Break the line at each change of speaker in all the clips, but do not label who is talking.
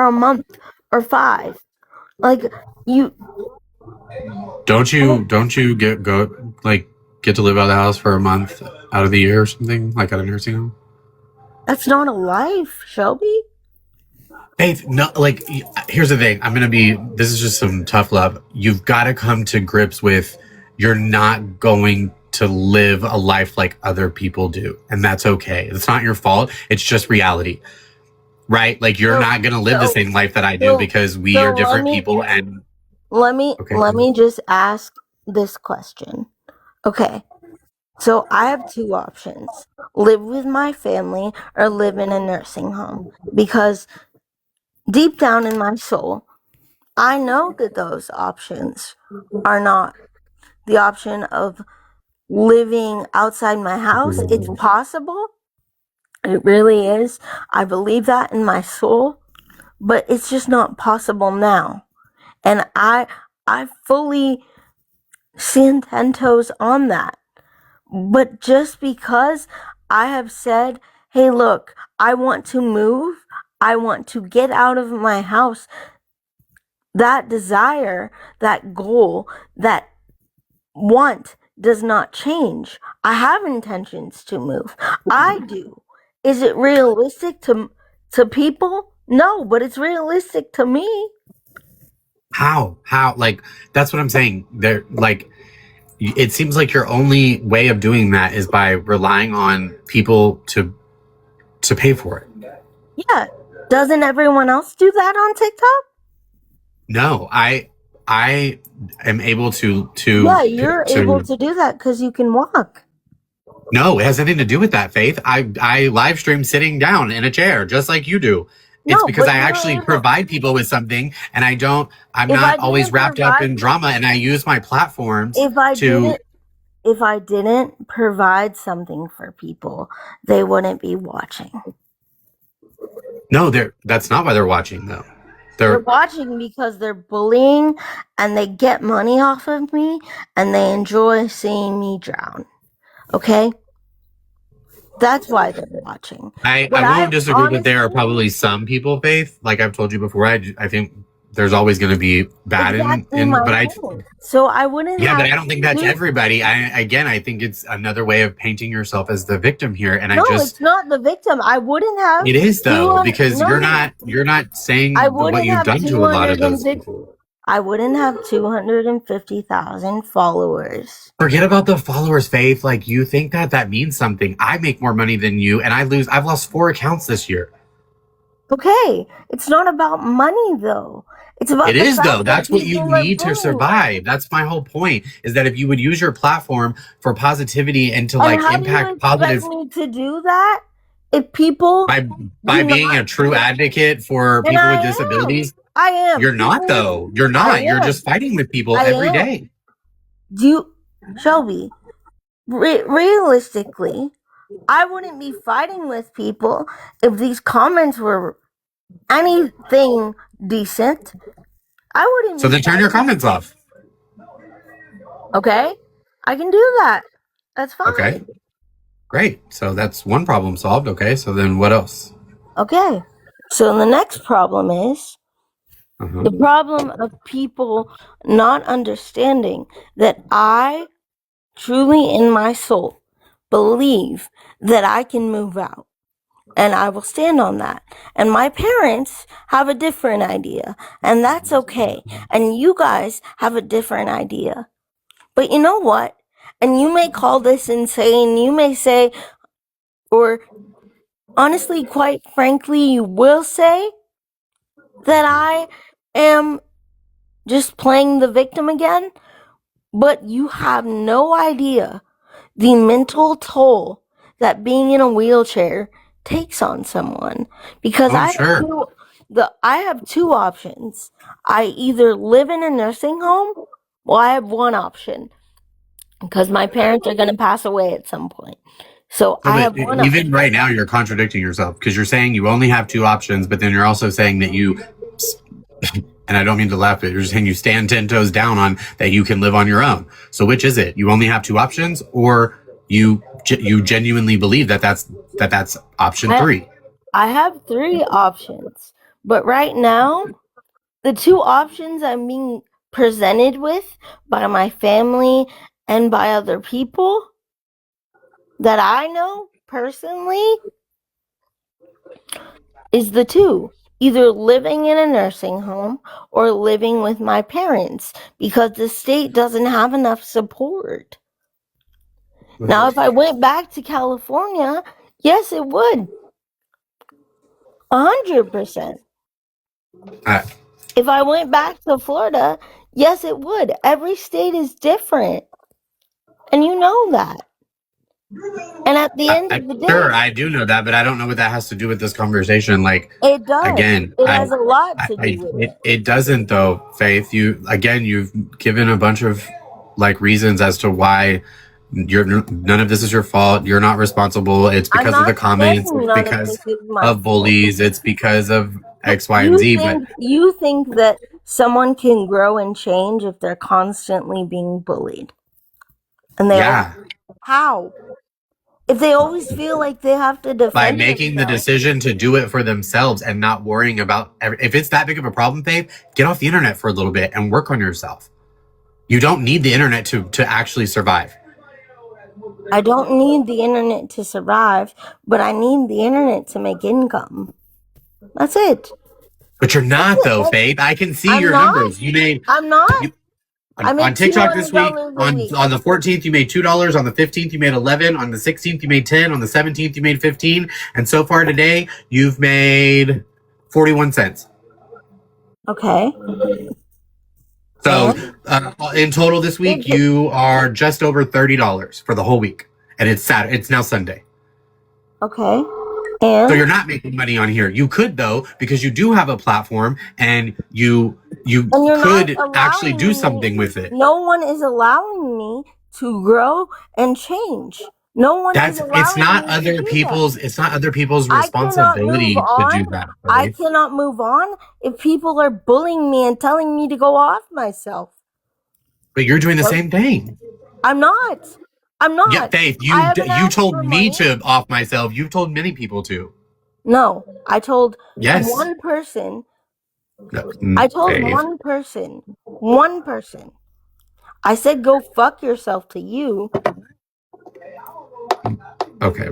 or a month or 5. Like, you
Don't you get to live out of the house for a month out of the year or something, like at a nursing home?
that's not a life, Shelby.
Faith, no, here's the thing. This is just some tough love. You've got to come to grips with you're not going to live a life like other people do. And that's okay. It's not your fault. It's just reality, right? Like, you're not going to live the same life that I do because we are different people. And
let me just ask this question. Okay. So I have 2 options. Live with my family or live in a nursing home. Because deep down in my soul, I know that those options are not the option of living outside my house. It's possible. It really is. I believe that in my soul, but it's just not possible now. And I fully stand 10 toes on that. But just because I have said, hey, look, I want to move, I want to get out of my house, that desire, that goal, that want does not change. I have intentions to move. I do. Is it realistic to people? No, but it's realistic to me.
how? Like, that's what I'm saying. It seems like your only way of doing that is by relying on people to pay for it.
Yeah. Doesn't everyone else do that on TikTok?
No, I am able to.
Yeah, you're able to do that because you can walk.
No, it has nothing to do with that, Faith. I live stream sitting down in a chair just like you do. It's because I actually provide people with something, and I'm not always wrapped up in drama, and I use my platforms
if I didn't provide something for people, they wouldn't be watching.
No, that's not why they're watching, though.
They're watching because they're bullying, and they get money off of me, and they enjoy seeing me drown. Okay? That's why they're watching.
I won't disagree that there are probably some people, Faith. Like I've told you before, I think there's always going to be bad
so I wouldn't.
Yeah, but I don't think that's everybody. I think it's another way of painting yourself as the victim here. And
it's not the victim. I wouldn't have.
It is though, because you're not saying what you've done to a lot of those people.
I wouldn't have 250,000 followers.
Forget about the followers, Faith. Like, you think that means something. I make more money than you, and I've lost 4 accounts this year.
Okay, it's not about money though. It's about
it is though. That's what you need to survive. That's my whole point. Is that if you would use your platform for positivity and to impact positive,
me to do that, if people
by being a true advocate for people with disabilities.
I am.
You're not though. You're not. You're just fighting with people every day.
Shelby, realistically, I wouldn't be fighting with people if these comments were anything decent. I wouldn't.
So then turn your comments off.
Okay, I can do that. That's fine.
Okay, great. So that's one problem solved. Okay, so then what else?
Okay, so the next problem is the problem of people not understanding that I truly in my soul believe that I can move out, and I will stand on that. And my parents have a different idea, and that's okay. And you guys have a different idea. But you know what? And you may call this insane. You may say, or honestly, quite frankly, you will say that I am just playing the victim again. But you have no idea the mental toll that being in a wheelchair takes on someone. Because I have 2 options. I either live in a nursing home, well, I have 1 option because my parents are going to pass away at some point. So I have 1 option.
Even right now, you're contradicting yourself because you're saying you only have 2 options, but then you're also saying that you, and I don't mean to laugh, but you're just saying you stand 10 toes down on that you can live on your own. So which is it? You only have 2 options, or you genuinely believe that's option 3?
I have 3 options, But right now, the two options I'm being presented with by my family and by other people that I know personally is the two. Either living in a nursing home or living with my parents because the state doesn't have enough support. Now, if I went back to California, yes, it would. 100%.
I,
If I went back to Florida, yes, it would. Every state is different. And you know that. And at the end of the
sure,
day,
I do know that, but I don't know what that has to do with this conversation. Like,
it does.
again,
It has a lot to do with it.
it doesn't though, Faith. You've given a bunch of like reasons as to why none of this is your fault. You're not responsible. It's
I'm
because of the
not
comments.
saying
It's
none of
because
this is my
of bullies. It's because of X, Y, and
You
Z. But
think that someone can grow and change if they're constantly being bullied? And they
yeah,
how? If they always feel like they have to defend
by making the
themselves.
decision to do it for themselves and not worrying about if it's that big of a problem, Faith, get off the internet for a little bit and work on yourself. You don't need the internet to actually survive.
I don't need the internet to survive, but I need the internet to make income. That's it.
But you're not though, Faith. I can see
I'm
your
not.
numbers. You made
I'm not. I make
on TikTok this week.
$200 a week.
On the 14th, you made $2. On the 15th, you made 11. On the 16th, you made 10. On the 17th, you made 15. And so far today, you've made 41 cents.
Okay.
So in total this week, you are just over $30 for the whole week, and it's Saturday. It's now Sunday.
Okay. And
so you're not making money on here. You could though, because you do have a platform, and you could actually do something with it.
No one is allowing me to grow and change. No one is allowing
it's not
me
other
to do
people's
that.
it's not other people's responsibility to do that.
I cannot move on if people are bullying me and telling me to go off myself.
But you're doing the same thing.
I'm not.
Yeah, Faith, you told me to off myself. You've told many people to.
No, I told
yes.
one person.
No,
I told
Faith.
one person. I said go fuck yourself to you.
Okay.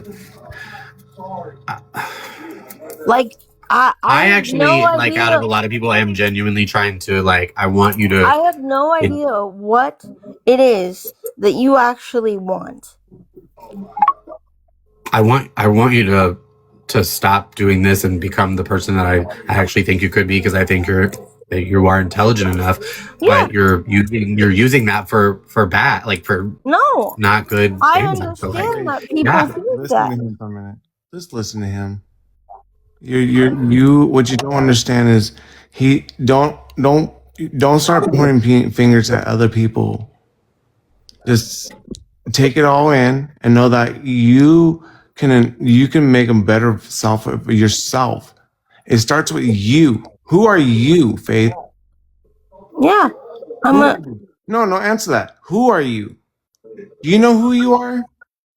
Like I
actually like out of a lot of people, I am genuinely trying to like. I want you to.
I have no idea what it is that you actually want.
I want you to stop doing this and become the person that I actually think you could be, because I think you are intelligent enough, but you're using that for bad, like for not good things.
I understand that people think that.
Listen to him for a minute. Just listen to him. You what you don't understand is don't start pointing fingers at other people. Just take it all in and know that you can make a better self of yourself. It starts with you. Who are you, Faith?
Yeah.
No, answer that. Who are you? Do you know who you are?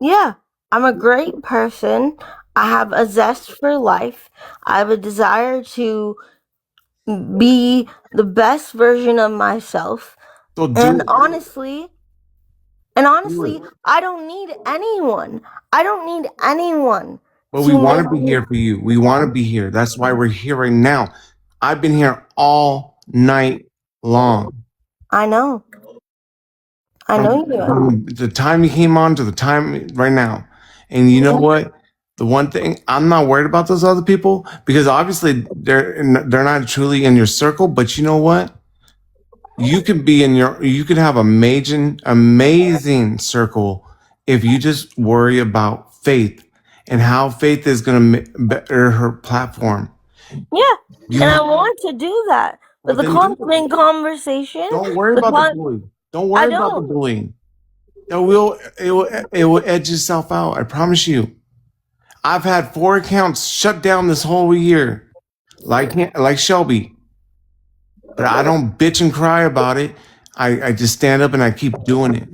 Yeah. I'm a great person. I have a zest for life. I have a desire to be the best version of myself. And honestly, I don't need anyone.
But we want to be here for you. We want to be here. That's why we're here right now. I've been here all night long.
I know. I know you.
From the time you came on to the time right now. And you know what? The one thing, I'm not worried about those other people, because obviously they're not truly in your circle. But you know what? You could have amazing circle if you just worry about Faith and how Faith is going to better her platform.
Yeah, and I want to do that. But the constant conversation.
Don't worry about the bullying. Don't worry about the bullying. It will edge itself out. I promise you. I've had 4 accounts shut down this whole year, like Shelby. But I don't bitch and cry about it. I just stand up and I keep doing it.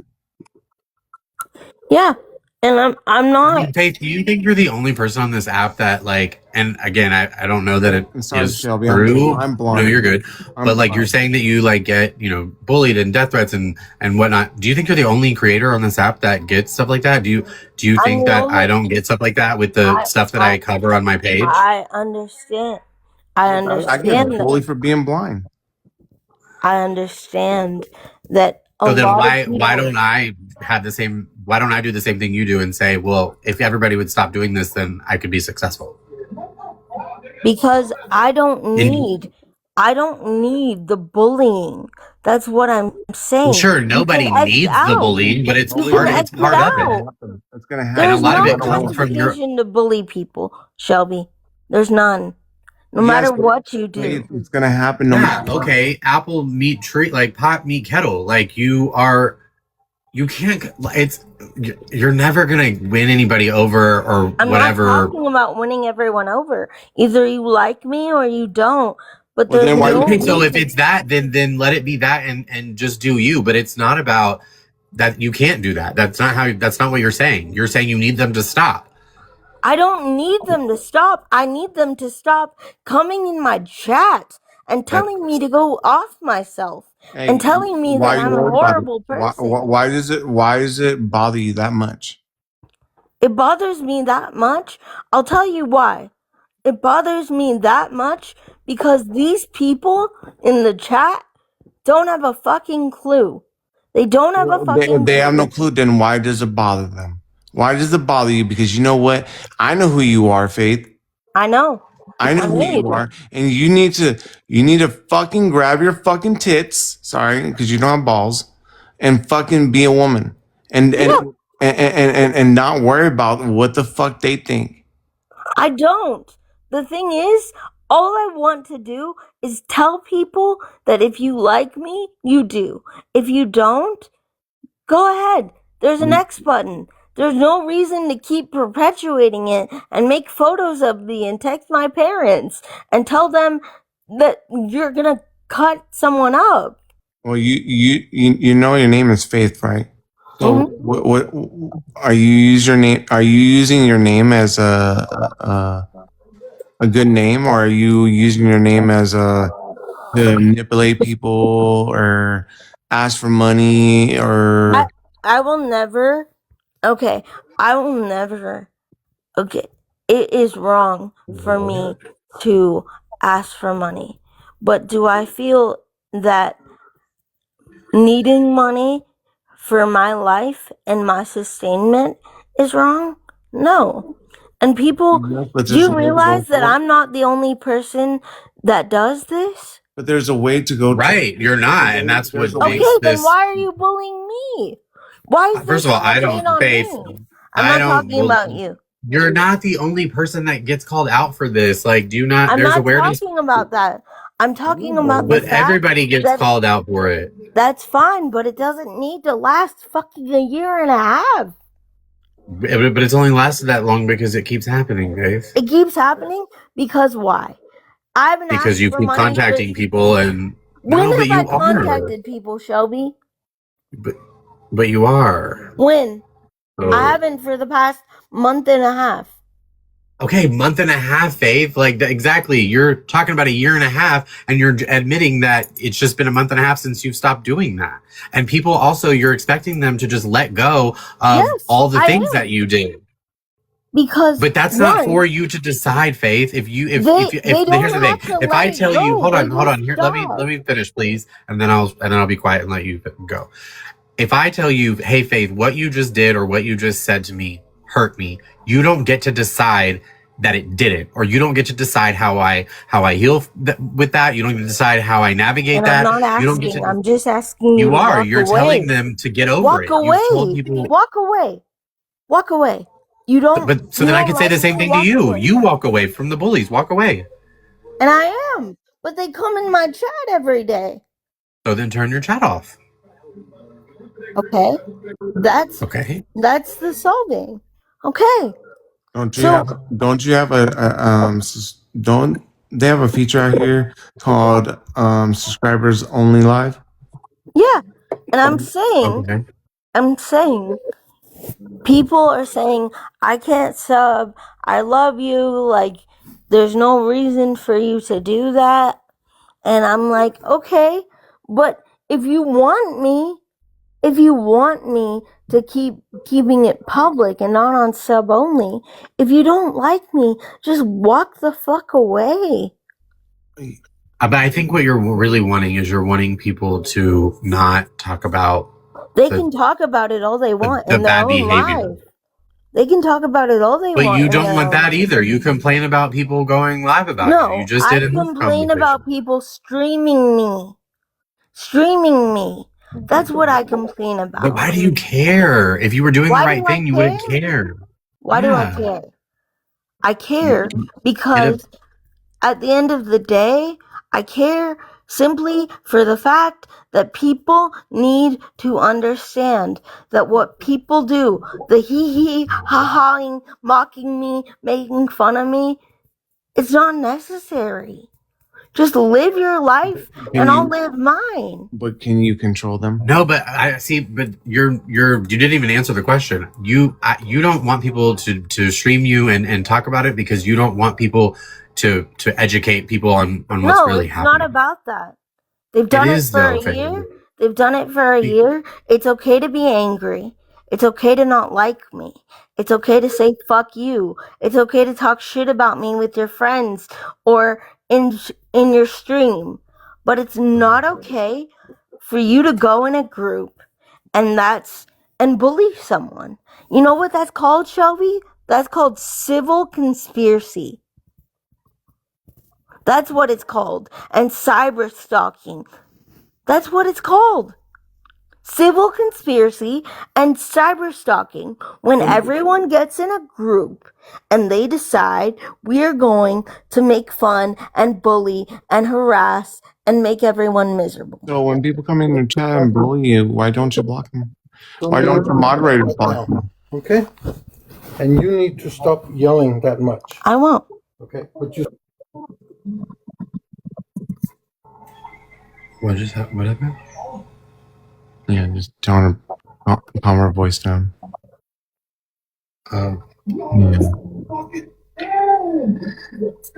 Yeah, And I'm not.
Faith, do you think you're the only person on this app that like? And again, I don't know that it
I'm sorry,
is
Shelby.
true.
I'm
No,
blind.
you're good.
I'm
But like, you're
blind.
saying that you like get bullied and death threats and whatnot. Do you think you're the only creator on this app that gets stuff like that? Do you
I'm
think
the
that I
only.
don't get stuff like that with the stuff that I cover on my page?
I understand. I
I get
understand that.
bullied for being blind.
I understand that
So
a
then
lot
why
of people.
why don't I have the same? Why don't I do the same thing you do and say, well, if everybody would stop doing this, then I could be successful?
Because I don't
And
need the bullying. That's what I'm saying.
sure,
You
nobody
can X
needs the
out.
bullying, but it's
You
part
can
of
X it out.
It's gonna happen.
And a
There's
lot of
no
it comes from your.
justification to bully people, Shelby. There's none. No
Yes,
matter
but
what you do.
it's gonna happen. No
Yeah,
matter what.
okay. Apple meat tree, like pot meat kettle. Like you can't. You're never gonna win anybody over or
I'm
whatever.
not talking about winning everyone over. Either you like me or you don't. But
Well,
there's
then why
no
do
Okay, so if
reason.
it's that, then let it be that, and just do you. But it's not about that. You can't do that. That's not what you're saying. You're saying you need them to stop.
I don't need them to stop. I need them to stop coming in my chat and telling me to go off myself and telling me that I'm a horrible person.
Why does it bother you that much?
It bothers me that much. I'll tell you why. It bothers me that much because these people in the chat don't have a fucking clue. They don't have a fucking
They have no
clue.
clue. Then why does it bother them? Why does it bother you? Because you know what? I know who you are, Faith.
I know.
I know who you are, and you need to fucking grab your fucking tits. Sorry, because you don't have balls, and fucking be a woman, and not worry about what the fuck they think.
I don't. The thing is, all I want to do is tell people that if you like me, you do. If you don't, go ahead. There's an X button. There's no reason to keep perpetuating it and make photos of me and text my parents and tell them that you're gonna cut someone up.
Well, you know your name is Faith, right? So what are you using your name as a good name, or are you using your name as to manipulate people or ask for money or?
I will never. Okay, I will never. Okay, it is wrong for me to ask for money, but do I feel that needing money for my life and my sustainment is wrong? No. And people, do you realize that I'm not the only person that does this?
But there's a way to go.
Right, you're not, and that's what
Okay,
makes
then
this.
why are you bullying me? Why is
First of all, I don't, Faith.
I'm not talking about you.
You're not the only person that gets called out for this. Like, do you not?
I'm
there's
not
awareness.
talking about that. I'm talking about the
But
fact
everybody gets
that
called out for it.
that's fine, but it doesn't need to last fucking a year and a half.
But it's only lasted that long because it keeps happening, Faith.
It keeps happening because why? I've been
Because you keep contacting people and.
When
No, but
have
you
I
are.
contacted people, Shelby?
But you are.
When?
So-
I haven't for the past month and a half.
Okay, month and a half, Faith. Like, exactly. You're talking about a year and a half, and you're admitting that it's just been a month and a half since you've stopped doing that. And people also, you're expecting them to just let go of all the things that you did.
Because
But that's not for you to decide, Faith. If here's the thing. If I tell you, hold on, here, let me finish, please, and then I'll be quiet and let you go. If I tell you, hey, Faith, what you just did or what you just said to me hurt me, you don't get to decide that it didn't, or you don't get to decide how I heal with that. You don't get to decide how I navigate that.
I'm not asking.
You don't get to,
I'm just asking you.
You are. You're
away.
telling them to get over
walk
it.
Away.
You've told people,
walk away. Walk away. You don't.
But so then I could say the same thing to you.
Away.
You walk away from the bullies. Walk away.
And I am. But they come in my chat every day.
So then turn your chat off.
Okay. That's the solving. Okay.
Don't they have a feature out here called subscribers only live?
Yeah. And I'm saying people are saying, I can't sub, I love you, like, there's no reason for you to do that. And I'm like, okay, but if you want me to keeping it public and not on sub only, if you don't like me, just walk the fuck away.
But I think what you're really wanting is you're wanting people to not talk about
They can talk about it all they want
the
in their
bad
own
behavior.
life. They can talk about it all they
But
want.
you
in
don't
their
want
own
that
life.
either. You complain about people going live about
No,
you. You just
I
did in this
complain
conversation.
about people streaming me. That's what I complain about.
But why do you care? If you were doing
Why
the right
do I
thing, you wouldn't
care?
care.
Why do I
Yeah.
care? I care because at the end of the day, I care simply for the fact that people need to understand that what people do, the hee ha-haing, mocking me, making fun of me, it's not necessary. Just live your life and I'll live mine.
But can you control them?
No, but I see. But you didn't even answer the question. You don't want people to stream you and talk about it because you don't want people to educate people on what's really
it's
happening.
not about that. They've done it for a year. They've done it for a year. It's okay to be angry. It's okay to not like me. It's okay to say fuck you. It's okay to talk shit about me with your friends or in your stream. But it's not okay for you to go in a group and bully someone. You know what that's called, Shelby? That's called civil conspiracy. That's what it's called. And cyber stalking. That's what it's called. Civil conspiracy and cyber stalking. When everyone gets in a group and they decide we're going to make fun and bully and harass and make everyone miserable.
So when people come in your chat and bully you, why don't you block them? Why don't the moderators block them?
Okay? And you need to stop yelling that much.
I won't.
Okay? But you
What is that? What happened?
Yeah, just tell her calm her voice down.
Yeah.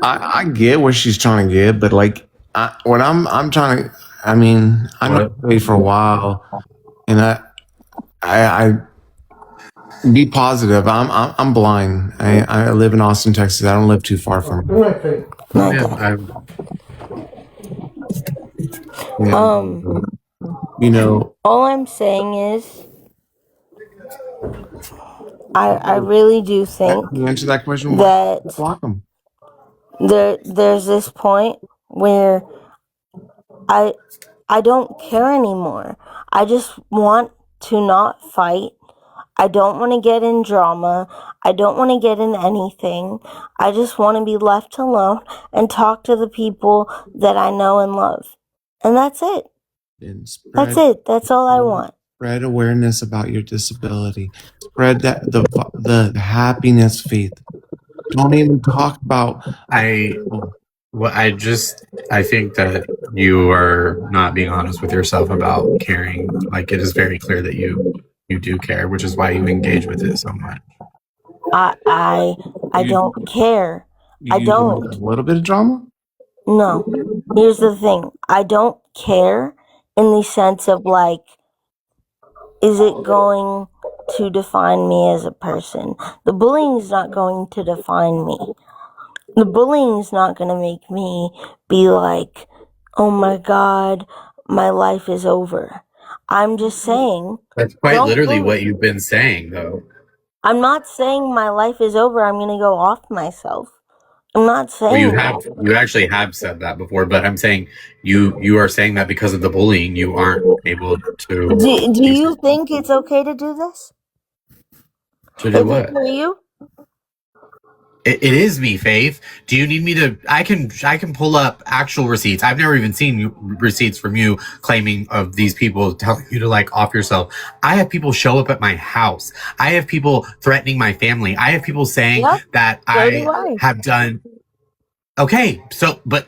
I get what she's trying to get, but like what I'm trying to, I mean, I'm not away for a while, and I be positive. I'm blind. I live in Austin, Texas. I don't live too far from. You know,
all I'm saying is, I really do think
you answer that question.
That
block them.
There's this point where I don't care anymore. I just want to not fight. I don't want to get in drama. I don't want to get in anything. I just want to be left alone and talk to the people that I know and love. And that's it. That's it. That's all I want.
Spread awareness about your disability. Spread that the happiness, Faith. Don't even talk about.
I think that you are not being honest with yourself about caring. Like, it is very clear that you do care, which is why you engage with it so much.
I don't care. I don't.
A little bit of drama?
No. Here's the thing. I don't care in the sense of like, is it going to define me as a person? The bullying is not going to define me. The bullying is not going to make me be like, oh my God, my life is over. I'm just saying.
That's quite literally what you've been saying, though.
I'm not saying my life is over. I'm going to go off myself. I'm not saying
you actually have said that before, but I'm saying you are saying that because of the bullying, you aren't able to.
Do you think it's okay to do this?
To do what?
Is it for you?
It is me, Faith. Do you need me to? I can pull up actual receipts. I've never even seen receipts from you claiming of these people telling you to like off yourself. I have people show up at my house. I have people threatening my family. I have people saying that I have done. Okay, so but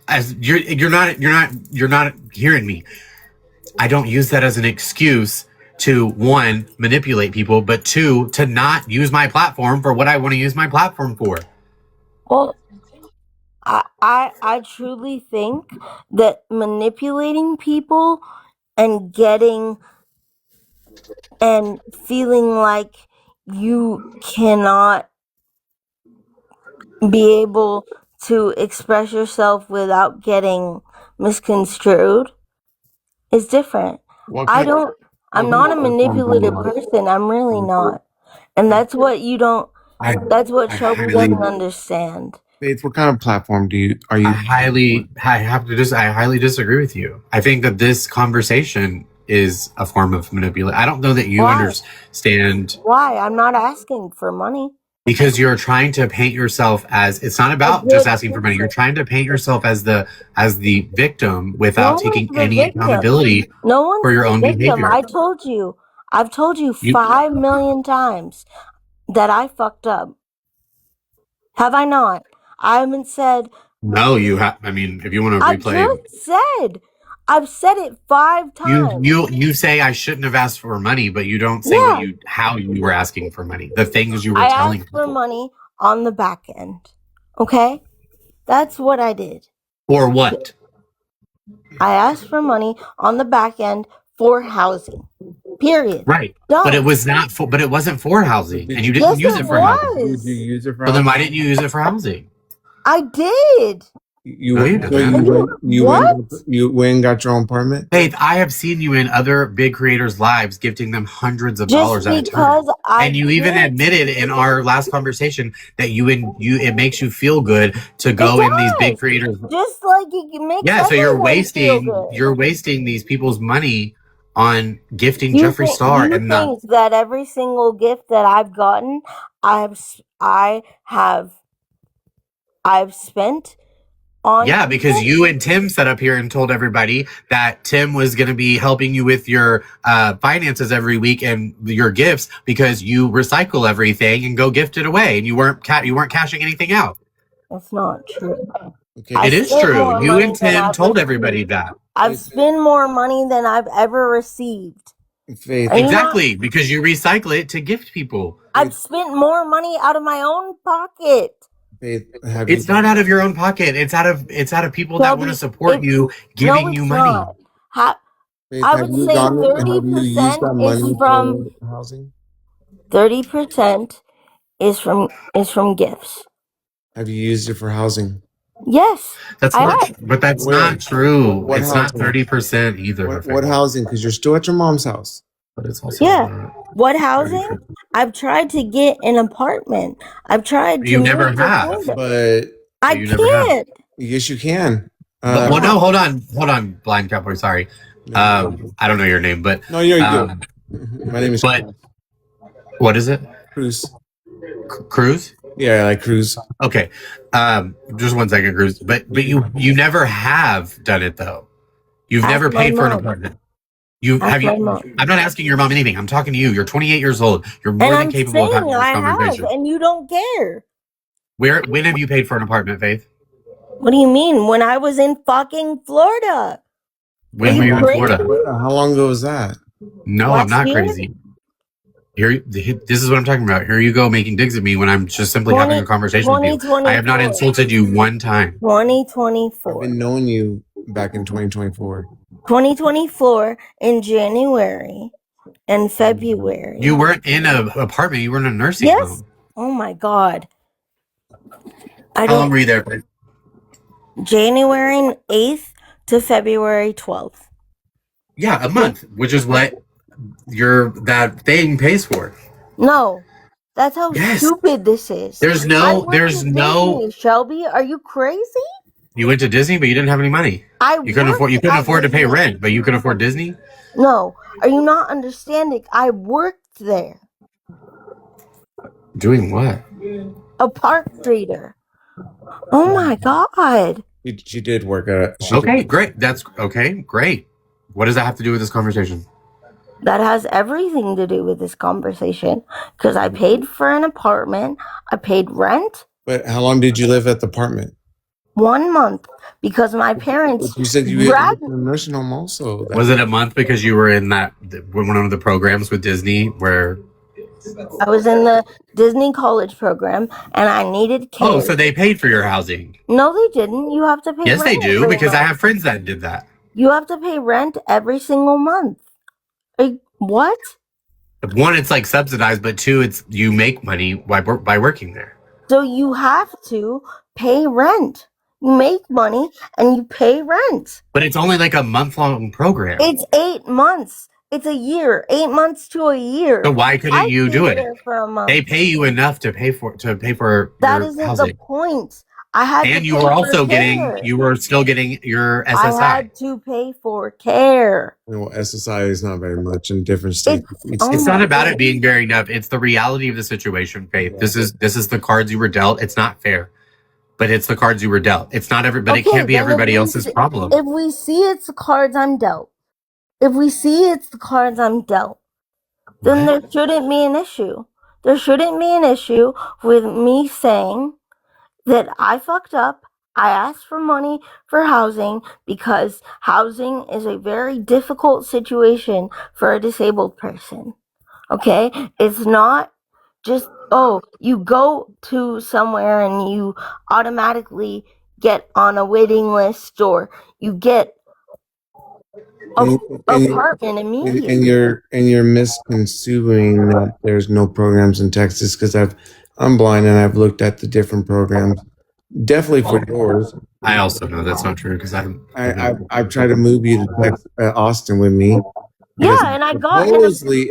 as you're not hearing me. I don't use that as an excuse to, one, manipulate people, but two, to not use my platform for what I want to use my platform for.
Well, I truly think that manipulating people and getting and feeling like you cannot be able to express yourself without getting misconstrued is different.
What
I
kind of,
don't I'm
what
not a
kind of platform do you
manipulative
want?
person. I'm really not. And that's what you don't
I,
that's what
I
Shelby
highly,
doesn't understand.
Faith, what kind of platform are you?
I highly disagree with you. I think that this conversation is a form of manipulation. I don't know that you
Why?
understand,
Why? I'm not asking for money.
because you're trying to paint yourself as, it's not
I
about just
did
asking for money. You're
answer.
trying to paint yourself as the victim
No
without
one's
taking
the
any
victim.
accountability
No one's
for your
the
own
victim.
behavior.
I've told you
You
5 million times that I fucked up. Have I not? I haven't said.
no, you have. I mean, if you want to
I
replay,
just said. I've said it 5 times.
you say I shouldn't have asked for money, but you don't say
Yeah,
how you were asking for money, the things you were
I
telling
asked for
people.
money on the back end. Okay? That's what I did.
For what?
I asked for money on the back end for housing. Period.
Right. But it
Done.
was not for, but it wasn't for housing, and you
Yes,
didn't use
it
it for housing.
Did you
was.
use it for
So then why
housing?
didn't you use it for housing?
I did.
No, you
So
didn't.
you went and got your own apartment?
Faith, I have seen you in other big creators' lives gifting them hundreds of
Just
dollars at a time.
because I
And you even
did.
admitted in our last conversation that it makes you feel good to
It
go in these big
does.
creators.
Just like it makes
Yeah, so
everyone feel good.
you're wasting these people's money on gifting
You
Jeffree
think
Star
you
and not.
think that every single gift that I've gotten, I've spent on
Yeah, because
people?
you and Tim set up here and told everybody that Tim was going to be helping you with your finances every week and your gifts, because you recycle everything and go gift it away, and you weren't cashing anything out.
That's not true.
Okay.
I
It is
spent
true.
more
You
money
and
than
Tim
I've
told everybody
received.
that.
I've spent more money than I've ever received.
Faith,
Are you not?
Exactly, because you recycle it to gift people.
I've spent more money out of my own pocket.
Faith, have
It's
you
not out of your own pocket. It's out of people that want to
Shelby,
support you,
no,
giving you
it's
money.
not.
Faith,
I
have
would
you
say
have you used
30%
that
is
money
from
for housing?
30% is from gifts.
Have you used it for housing?
Yes,
That's
I
not,
have.
but that's
Where?
not true.
What
It's not
housing?
30% either.
What housing? Because you're still at your mom's house.
But it's also
Yeah.
not
What housing?
30%.
I've tried to get an apartment. I've tried to
You never
move
have.
to Florida.
But
I
you never have.
can't.
yes, you can.
But, well, no, hold on, blind cowboy. Sorry,
No,
I don't know your name, but
no, you're good. My name is
but what is it?
Cruz.
Cruz?
Yeah, I like Cruz.
Okay, just 1 second, Cruz. But you never have done it though. You've
Ask
never
my
paid for an
mom.
apartment.
Ask my mom.
I'm not asking your mom anything. I'm talking to you. You're 28 years old. You're more
And
than
I'm
capable of having
saying
this
I have,
conversation.
and you don't care.
When have you paid for an apartment, Faith?
What do you mean? When I was in fucking Florida.
When
Are
were
you
you in
crazy?
Florida?
How long ago was that?
No, I'm
Last
not
year?
crazy. This is what I'm talking about. Here you go making digs at me when I'm just simply having a conversation with you. I have not
2024.
insulted you one time.
2024.
I've been knowing you back in 2024.
2024 in January and February.
You weren't in an apartment. You were in a nursing
Yes.
home.
Oh my God.
How long were you there?
January 8th to February 12th.
Yeah, a month, which is what that thing pays for.
No, that's how
Yes.
stupid this is.
There's
I
no,
went
there's
to
no.
Disney, Shelby, are you crazy?
You went to Disney, but you didn't have any money. You couldn't afford to pay rent, but you could afford Disney.
No, are you not understanding? I worked there.
Doing what?
A park reader. Oh my God.
She did work at.
Okay, great. That's okay, great. What does that have to do with this conversation?
That has everything to do with this conversation because I paid for an apartment. I paid rent.
But how long did you live at the apartment?
1 month because my
But
parents
you said you
grabbed.
were in a nursing home also.
Was it a month because you were in one of the programs with Disney where?
I was in the Disney college program and I needed care.
Oh, so they paid for your housing?
No, they didn't. You have to pay
Yes,
rent
they do,
every
because I
month.
have friends that did that.
You have to pay rent every single month. Like, what?
One, it's like subsidized, but two, it's you make money by working there.
So you have to pay rent. You make money and you pay rent.
But it's only like a month-long program.
It's 8 months. It's a year. 8 months to a year.
So why couldn't you do it?
For a month.
They pay you enough to pay for
that
your
isn't
housing.
the point. I had
And
to
you
pay
were
for
also
care.
you were still getting your SSI.
I had to pay for care.
You know, SSI is not very much in different states.
It's not about it being very enough. It's the reality of the situation, Faith. This is the cards you were dealt. It's not fair, but it's the cards you were dealt. It's not but it can't be everybody else's problem.
If we see it's the cards I'm dealt, then there shouldn't be an issue. There shouldn't be an issue with me saying that I fucked up. I asked for money for housing because housing is a very difficult situation for a disabled person. Okay? It's not just, you go to somewhere and you automatically get on a waiting list or you get apartment immediately.
And you're misconstruing that there's no programs in Texas because I'm blind and I've looked at the different programs. Definitely for yours.
I also know that's not true because
I've tried to move you to Texas, Austin with me.
Yeah, and I got
I'm supposedly.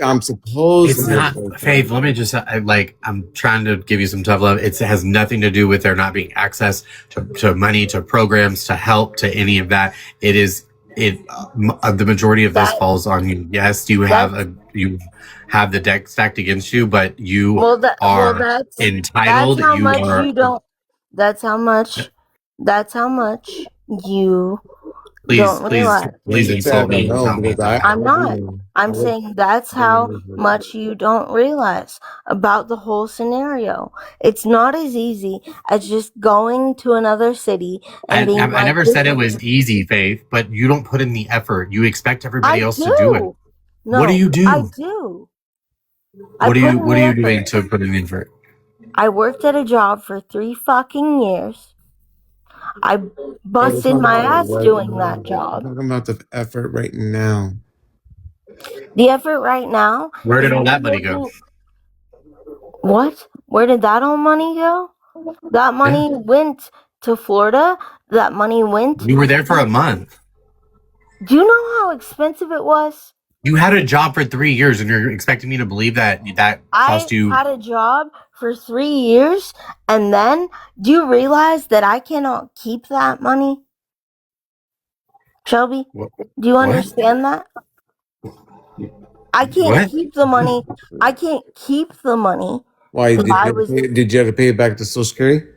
It's not Faith. Let me just I'm trying to give you some tough love. It has nothing to do with there not being access to money, to programs, to help, to any of that. It is the majority of this falls on you. Yes, you have the deck stacked against you, but you are entitled.
That's how much you
Please insult me.
I'm not. I'm saying that's how much you don't realize about the whole scenario. It's not as easy as just going to another city and being
I never said it was easy, Faith, but you don't put in the effort. You expect everybody else to do it.
No,
what do you do?
I do.
What are you doing to put in the effort?
I worked at a job for 3 fucking years. I busted my ass doing that job.
I'm talking about the effort right now.
The effort right now.
Where did all that money go?
What? Where did that all money go? That money went to Florida. That money went.
You were there for a month.
Do you know how expensive it was?
You had a job for 3 years, and you're expecting me to believe that cost you.
I had a job for 3 years, and then do you realize that I cannot keep that money? Shelby, do you understand that? I can't keep the money. I can't keep the money.
Why did you have to pay it back to Social Security?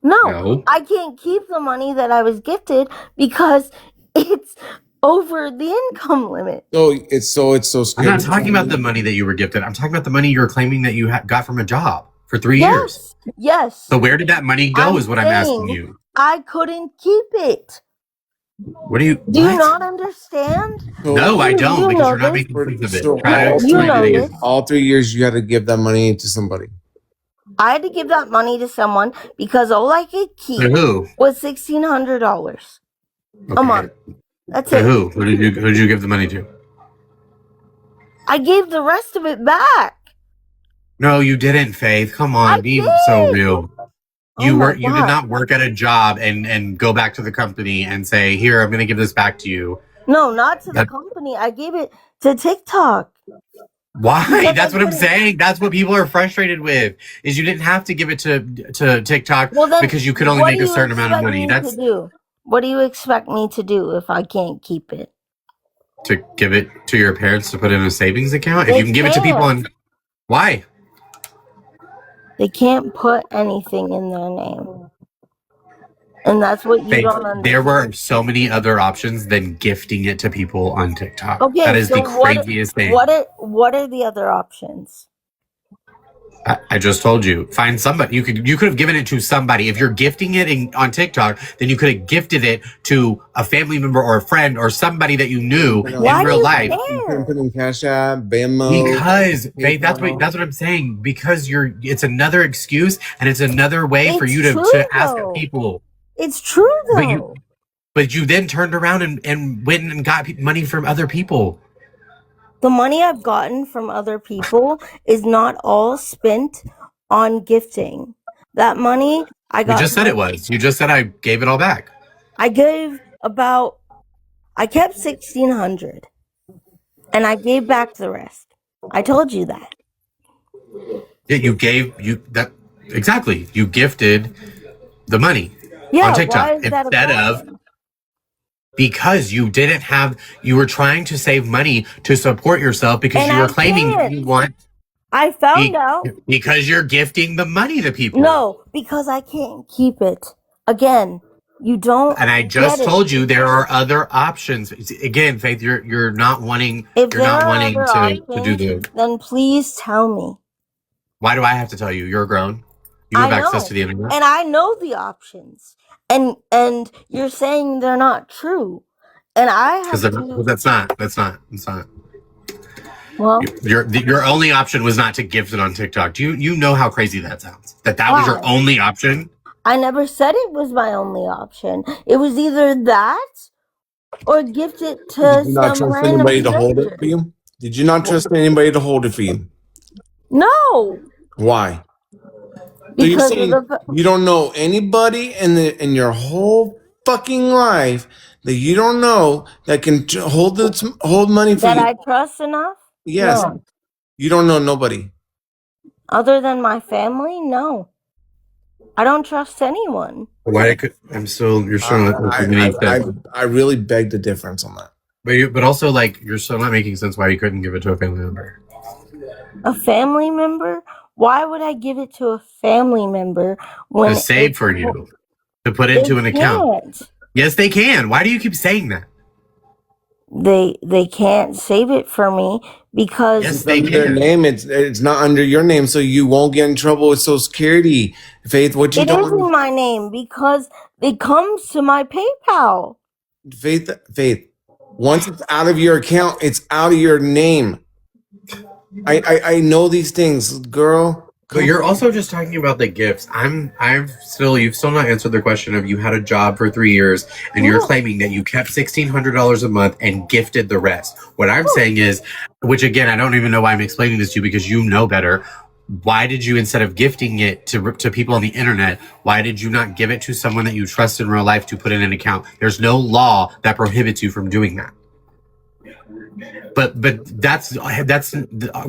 No, I can't keep the money that I was gifted because it's over the income limit.
So it's so scary.
I'm not talking about the money that you were gifted. I'm talking about the money you're claiming that you got from a job for 3 years.
Yes.
So where did that money go? Is what I'm asking you.
I couldn't keep it.
What do you?
Do you not understand?
No, I don't, because you're not making sense of it.
All 3 years you had to give that money to somebody.
I had to give that money to someone because all I could keep was $1,600 a month. That's it.
Who? Who did you give the money to?
I gave the rest of it back.
No, you didn't, Faith. Come on, be so real. You did not work at a job and go back to the company and say, "Here, I'm going to give this back to you."
No, not to the company. I gave it to TikTok.
Why? That's what I'm saying. That's what people are frustrated with. Is you didn't have to give it to TikTok because you could only make a certain amount of money.
What do you expect me to do if I can't keep it?
To give it to your parents to put in a savings account? If you can give it to people why?
They can't put anything in their name. And that's what you don't understand.
There were so many other options than gifting it to people on TikTok.
Okay,
that is the craziest thing.
What are the other options?
I just told you. Find somebody. You could have given it to somebody. If you're gifting it on TikTok, then you could have gifted it to a family member or a friend or somebody that you knew
Why
in
do
real
you
life.
You
care?
can put in Cash App, Venmo.
Because Faith, that's
PayPal.
what I'm saying. Because it's another excuse and it's another way for
It's
you
true,
to ask
though.
people.
It's true
But
though.
But you then turned around and went and got money from other people.
The money I've gotten from other people is not all spent on gifting. That money I
You
got.
just said it was. You just said I gave it all back.
I gave about. I kept 1,600, and I gave back the rest. I told you that.
Yeah, exactly. You gifted the money
Yeah.
on TikTok
Why is that a
instead of
problem?
because you were trying to save money to support yourself because
And
you were
I
claiming
can't.
you want
I found out.
because you're gifting the money to people.
No, because I can't keep it. Again, you don't.
And I just
get it.
told you there are other options. Again, Faith, you're not wanting
If
you're
there
not
are
wanting
other
to do
options,
the.
then please tell me.
Why do I have to tell you? You're grown. You
I
have access
know,
to the internet.
and I know the options, and you're saying they're not true, and I have to.
That's not.
Well,
Your only option was not to gift it on TikTok. Do you know how crazy that sounds? That was your
why?
only option?
I never said it was my only option. It was either that or gift it to
Did you not
some
trust
random
anybody to hold it
stranger.
for you? Did you not trust anybody to hold it for you?
No,
Why? So you're
because of
saying
the
you don't know anybody in your whole fucking life that you don't know that can hold money for
that
you?
I trust enough.
Yes,
No,
you don't know nobody.
other than my family, no. I don't trust anyone.
I'm still. You're still not making any sense.
I really beg the difference on that.
But also like you're still not making sense why you couldn't give it to a family member.
A family member? Why would I give it to a family member when
To save for you, to put into an account.
can't?
Yes, they can. Why do you keep saying that?
They can't save it for me because
Yes,
It's
they
under their
can.
name. It's not under your name, so you won't get in trouble with Social Security. Faith, what you
it is
don't
in my name because it comes to my PayPal.
Faith. Once it's out of your account, it's out of your name. I know these things, girl.
But you're also just talking about the gifts. You've still not answered the question of you had a job for 3 years and you're
Yeah.
claiming that you kept $1,600 a month and gifted the rest. What I'm saying is, which again, I don't even know why I'm explaining this to you because you know better. Why did you, instead of gifting it to people on the internet, why did you not give it to someone that you trust in real life to put in an account? There's no law that prohibits you from doing that. But that's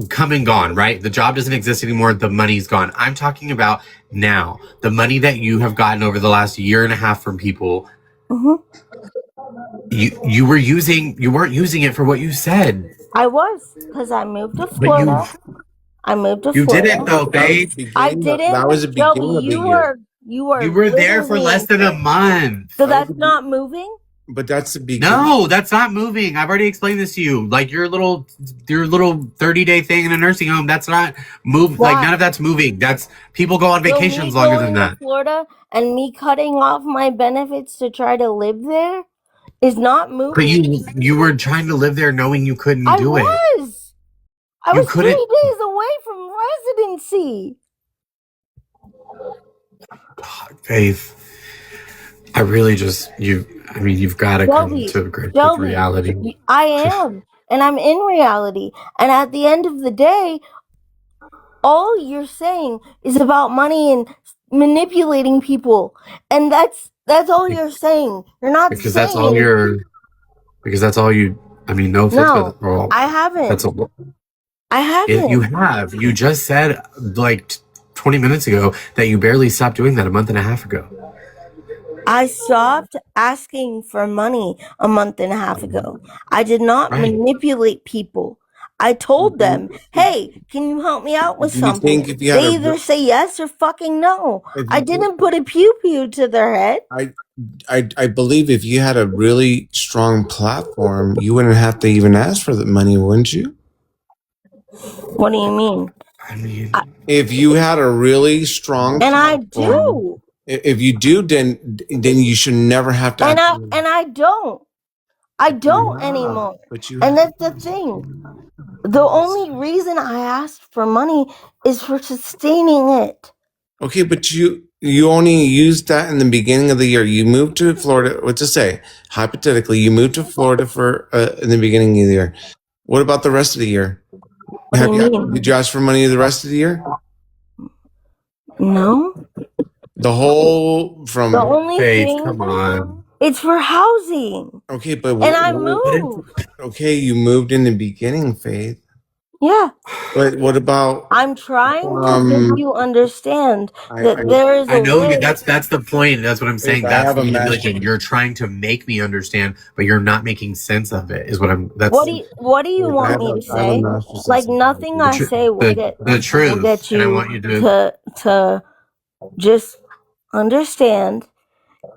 come and gone, right? The job doesn't exist anymore. The money's gone. I'm talking about now. The money that you have gotten over the last year and a half from people.
Mm-hmm.
You weren't using it for what you said.
I was because I moved to
But
Florida. I moved to
you
Florida.
didn't though, babe.
I didn't.
That was the beginning
Joey,
of the
you
year.
were
You were there for less than a month.
So that's not moving.
But that's the beginning.
No, that's not moving. I've already explained this to you. Like your little 30-day thing in a nursing home. That's not move.
Why?
Like none of that's moving. That's people go on vacations
So me
longer
going
than
to
that.
Florida and me cutting off my benefits to try to live there is not moving.
But you were trying to live there knowing you couldn't do it.
I
You
was 3
couldn't-
days away from residency.
Faith, I really just you've got to come to grips with reality.
I am, and I'm in reality. And at the end of the day, all you're saying is about money and manipulating people, and that's all you're saying. You're not
Because
saying
that's all you're. Because that's all you. I mean, no offense,
No,
but well,
I haven't.
that's a.
I haven't.
You have. You just said like 20 minutes ago that you barely stopped doing that a month and a half ago.
I stopped asking for money a month and a half ago. I did not
Right.
manipulate people. I told them, hey, can you help me out with
Do you
something?
think if you had
They
a-
either say yes or fucking no.
If
I
you-
didn't put a pew-pew to their head.
I believe if you had a really strong platform, you wouldn't have to even ask for the money, wouldn't you?
What do you mean?
I mean,
If you had a really strong
And I
platform,
do.
if you do, then you should never have to.
And
actually-
I don't. I don't
Yeah,
anymore.
But you.
And that's the thing. The only reason I asked for money is for sustaining it.
Okay, but you only used that in the beginning of the year. You moved to Florida. What to say? Hypothetically, you moved to Florida for in the beginning of the year. What about the rest of the year?
What do you mean?
Did you ask for money the rest of the year?
No.
The whole from.
The only
Faith,
thing,
come on.
it's for housing.
Okay, but
And I moved.
Okay, you moved in the beginning, Faith.
Yeah.
But what about?
I'm trying to make you understand that there is
I
a
know
way.
that's the point. That's what I'm saying.
I
That's
have
the
a
manipulation. You're trying to make me understand, but you're not making sense of it. Is what I'm. That's
What do you want me to say? Like nothing I say will get
the truth,
will get
and I
you
want you to.
to just understand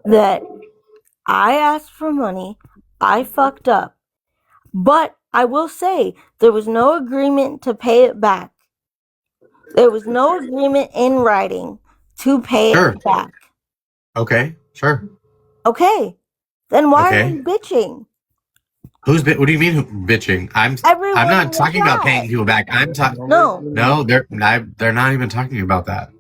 that I asked for money, I fucked up. But I will say there was no agreement to pay it back. There was no agreement in writing to pay
Sure.
it back.
Okay, sure.
Okay. Then why
Okay.
are you bitching?
What do you mean bitching? I'm
Everyone
not
will
talking about
try.
paying people back. I'm talking.
No.
No, they're not even talking about that.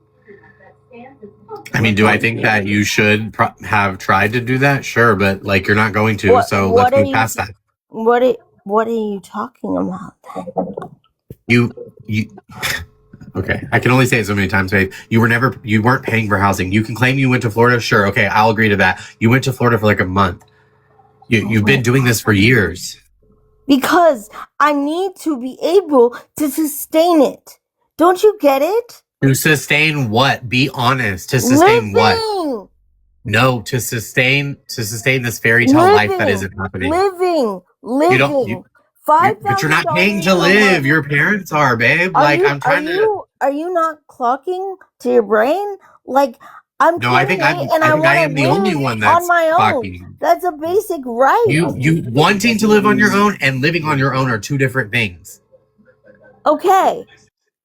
I mean, do I think that you should have tried to do that? Sure, but like you're not going to. So let's move past that.
What are you talking about then?
You. Okay, I can only say it so many times, Faith. You weren't paying for housing. You can claim you went to Florida. Sure, okay, I'll agree to that. You went to Florida for like a month. You've been doing this for years.
Because I need to be able to sustain it. Don't you get it?
To sustain what? Be honest. To sustain what?
Living.
No, to sustain this fairy tale life that isn't happening.
Living.
But you're not paying to live. Your parents are, babe. I'm trying to.
Are you not clocking to your brain? Like I'm.
No, I think I am the only one that's
on my
clocking.
own. That's a basic right.
You wanting to live on your own and living on your own are two different things.
Okay.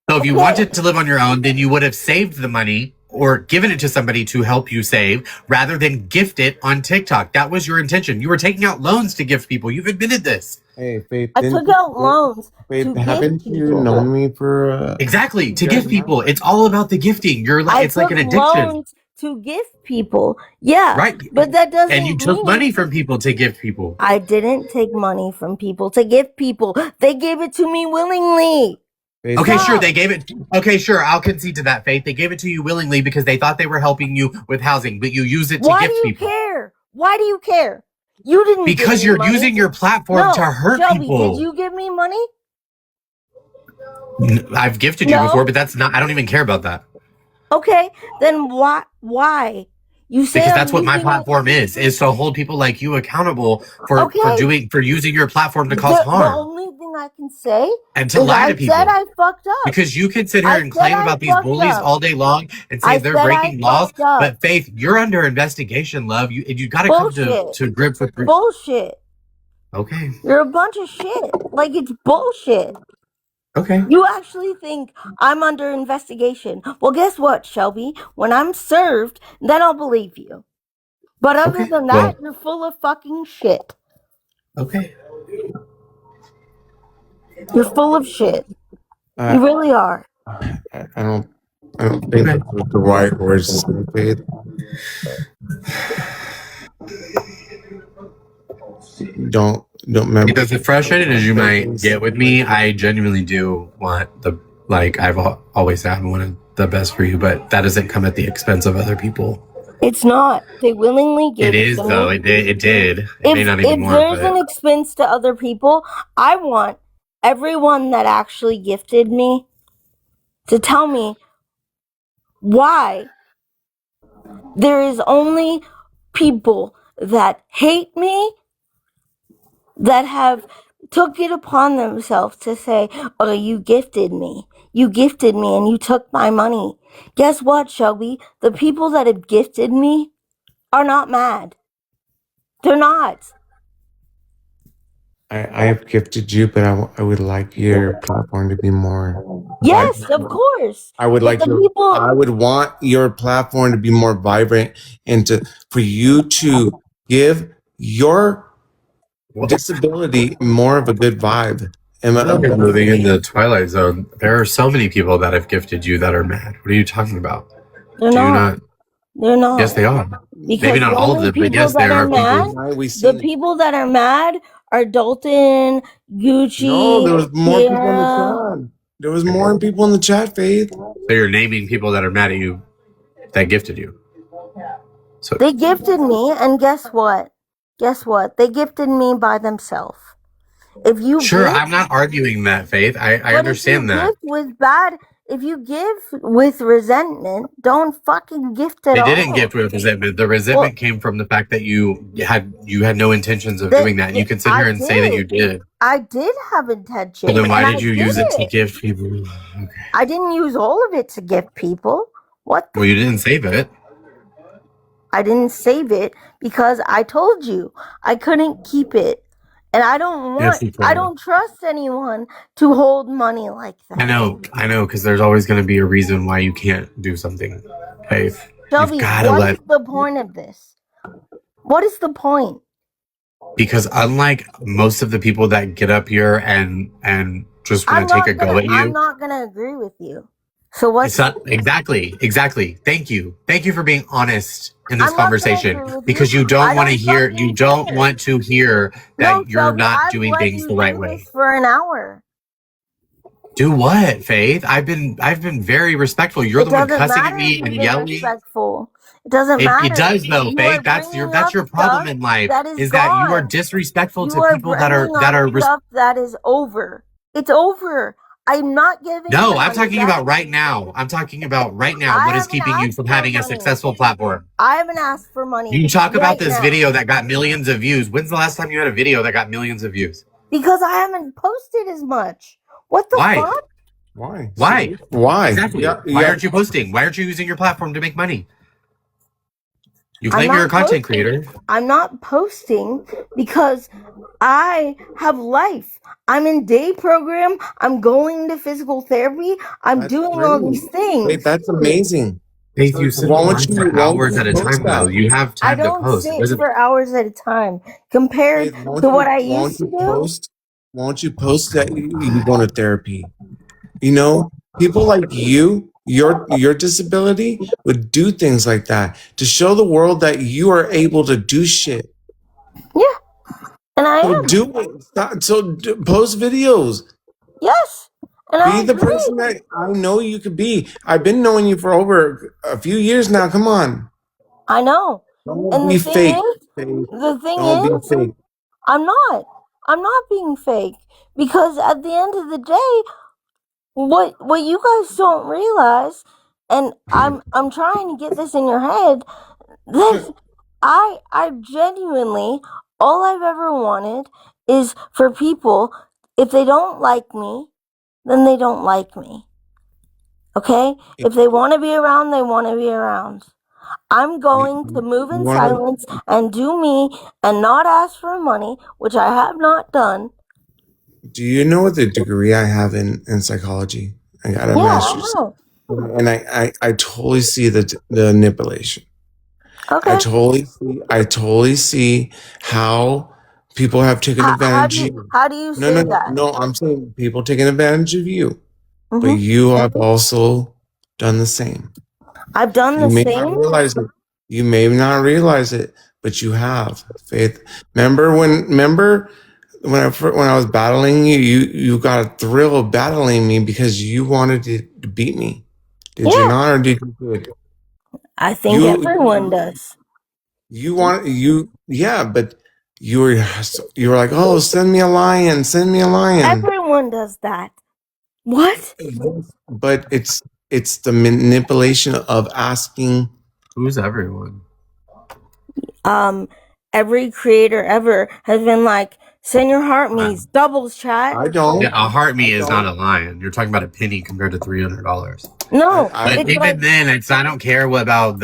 So if you wanted to live on your own, then you would have saved the money or given it to somebody to help you save rather than gift it on TikTok. That was your intention. You were taking out loans to gift people. You've admitted this.
Hey, Faith.
I took out loans.
Faith, haven't you known me for?
Exactly, to gift people. It's all about the gifting. It's like an addiction.
Loans to gift people. Yeah.
Right.
But that doesn't
And you took money from people to gift people.
I didn't take money from people to gift people. They gave it to me willingly.
Okay, sure, they gave it. Okay, sure, I'll concede to that, Faith. They gave it to you willingly because they thought they were helping you with housing, but you use it to gift people.
Why do you care? You didn't.
Because you're using your platform to hurt
Shelby,
people.
Did you give me money?
I've gifted you before, but that's not. I don't even care about that.
Okay, then why? You say
because that's what my platform is to hold people like you accountable for using your platform to cause harm.
The only thing I can say
and to lie to people.
I said I fucked up.
Because you can sit here and claim about these bullies all day long and say they're breaking laws, but Faith, you're under investigation, love. You got to come to grips with
bullshit.
Okay.
You're a bunch of shit. Like it's bullshit.
Okay.
You actually think I'm under investigation. Well, guess what, Shelby? When I'm served, then I'll believe you. But other than that, you're full of fucking shit.
Okay.
You're full of shit. You really are.
I don't think that's the right words to say, Faith. Don't remember.
Because as frustrated as you might get with me, I genuinely do want I've always said I wanted the best for you, but that doesn't come at the expense of other people.
It's not. They willingly gave it.
It is though. It did. It may not even
If there's an expense to other people, I want everyone that actually gifted me to tell me why there is only people that hate me that have took it upon themselves to say, oh, you gifted me and you took my money. Guess what, Shelby? The people that have gifted me are not mad. They're not.
I have gifted you, but I would like your platform to be more
Yes, of
vibrant.
course.
I would
But
like
the
your,
people,
I would want your platform to be more vibrant and for you to give your disability more of a good vibe. And
You're moving in the Twilight Zone. There are so many people that have gifted you that are mad. What are you talking about?
they're
Do you
not.
not?
They're not.
Yes, they are.
Because
Maybe not
the
all of
only
them, but
people
yes,
that
there
are
are
mad,
people.
the people that are mad are Dalton, Gucci,
No, there was more people in the
Kiera.
chat. There was more people in the chat, Faith.
So you're naming people that are mad at you that gifted you. So
They gifted me, and guess what? Guess what? They gifted me by themselves. If you
sure,
gift,
I'm not arguing that, Faith. I
but if you
understand that.
gift with bad, if you give with resentment, don't fucking gift at
They
all.
didn't gift with resentment. The resentment came from the fact that you had no intentions of doing that. You can sit here and say that you did.
I did have intention.
So then why
and
did
I
you use it to
it.
gift people? Okay.
I didn't use all of it to gift people. What the
Well, you didn't save it.
I didn't save it because I told you I couldn't keep it. And I don't
Yes,
want,
you can.
I don't trust anyone to hold money like that.
I know, because there's always going to be a reason why you can't do something, Faith.
Shelby,
You've got to
what is the point of this? What is the point?
Because unlike most of the people that get up here and just want to take a go at you,
I'm not going to agree with you. So what's
it's not exactly. Thank you for being honest in this
I'm not gonna
conversation,
agree with
because
you.
you don't
I
want to
don't
hear
fucking
you don't
care.
want to hear that
No,
you're
Shelby,
not
I've
doing
let
things
you
the right
do
way.
this for an hour.
Do what, Faith? I've been very respectful. You're the one cussing at me and yelling.
Respectful. It doesn't matter.
It does though,
You
Faith.
are
That's
bringing
your
up
problem
stuff
in life
that is
that you are
gone.
disrespectful
You
to people that are
bringing up stuff that is over. It's over. I'm not giving.
No, I'm talking about right now. I'm talking about right now.
I
What is
haven't
keeping you
asked
from
for
having a
money.
successful platform?
I haven't asked for money.
You talk about
right
this
now.
video that got millions of views. When's the last time you had a video that got millions of views?
Because I haven't posted as much. What the
Why?
fuck?
Why?
Why?
Why?
Exactly.
Yeah,
Why aren't you posting? Why aren't you using your platform to make money? You claim
I'm
you're a
not
content
posting.
creator.
I'm not posting because I have life. I'm in day program. I'm going to physical therapy. I'm
That's
doing
great.
all these things.
Wait, that's amazing.
Faith, you sit
Why
online
won't you-
for
why won't
hours
you
at a
post
time, though.
that?
You have
I
time to
don't
post. It
sit
doesn't-
for hours at a time compared
Faith,
to what I
won't
used to
you
do.
post? Won't you post that you're going to therapy? You know, people like you, your disability would do things like that to show the world that you are able to do shit.
And I
So
am.
do it. Post videos.
Yes. And I
Be the
agree.
person that I know you could be. I've been knowing you for over a few years now. Come on.
I know.
Don't
And
be
the thing
fake.
is,
Faith.
the thing
Don't
is,
be fake.
I'm not being fake because at the end of the day, what you guys don't realize, and I'm trying to get this in your head, that I genuinely, all I've ever wanted is for people, if they don't like me, then they don't like me. Okay? If they want to be around, they want to be around. I'm going to move in silence and do me and not ask for money, which I have not done.
Do you know what the degree I have in psychology? I got a master's.
I know.
And I totally see the manipulation.
Okay.
I totally see how people have taken advantage of you.
How do you say that?
No, I'm saying people taking advantage of you. But
Mhm.
you have also done the same.
I've done the
You may
same.
not realize it. You may not realize it, but you have, Faith. Remember when I was battling you, you got a thrill of battling me because you wanted to beat me. Did you not, or did you do it?
I think everyone does.
But you were like, oh, send me a lion.
Everyone does that. What?
But it's the manipulation of asking.
Who's everyone?
Every creator ever has been like, send your heart me's doubles, chat.
I don't.
Yeah, a heart me is not a lion. You're talking about a penny compared to $300.
No,
I-
But even then, I don't care what about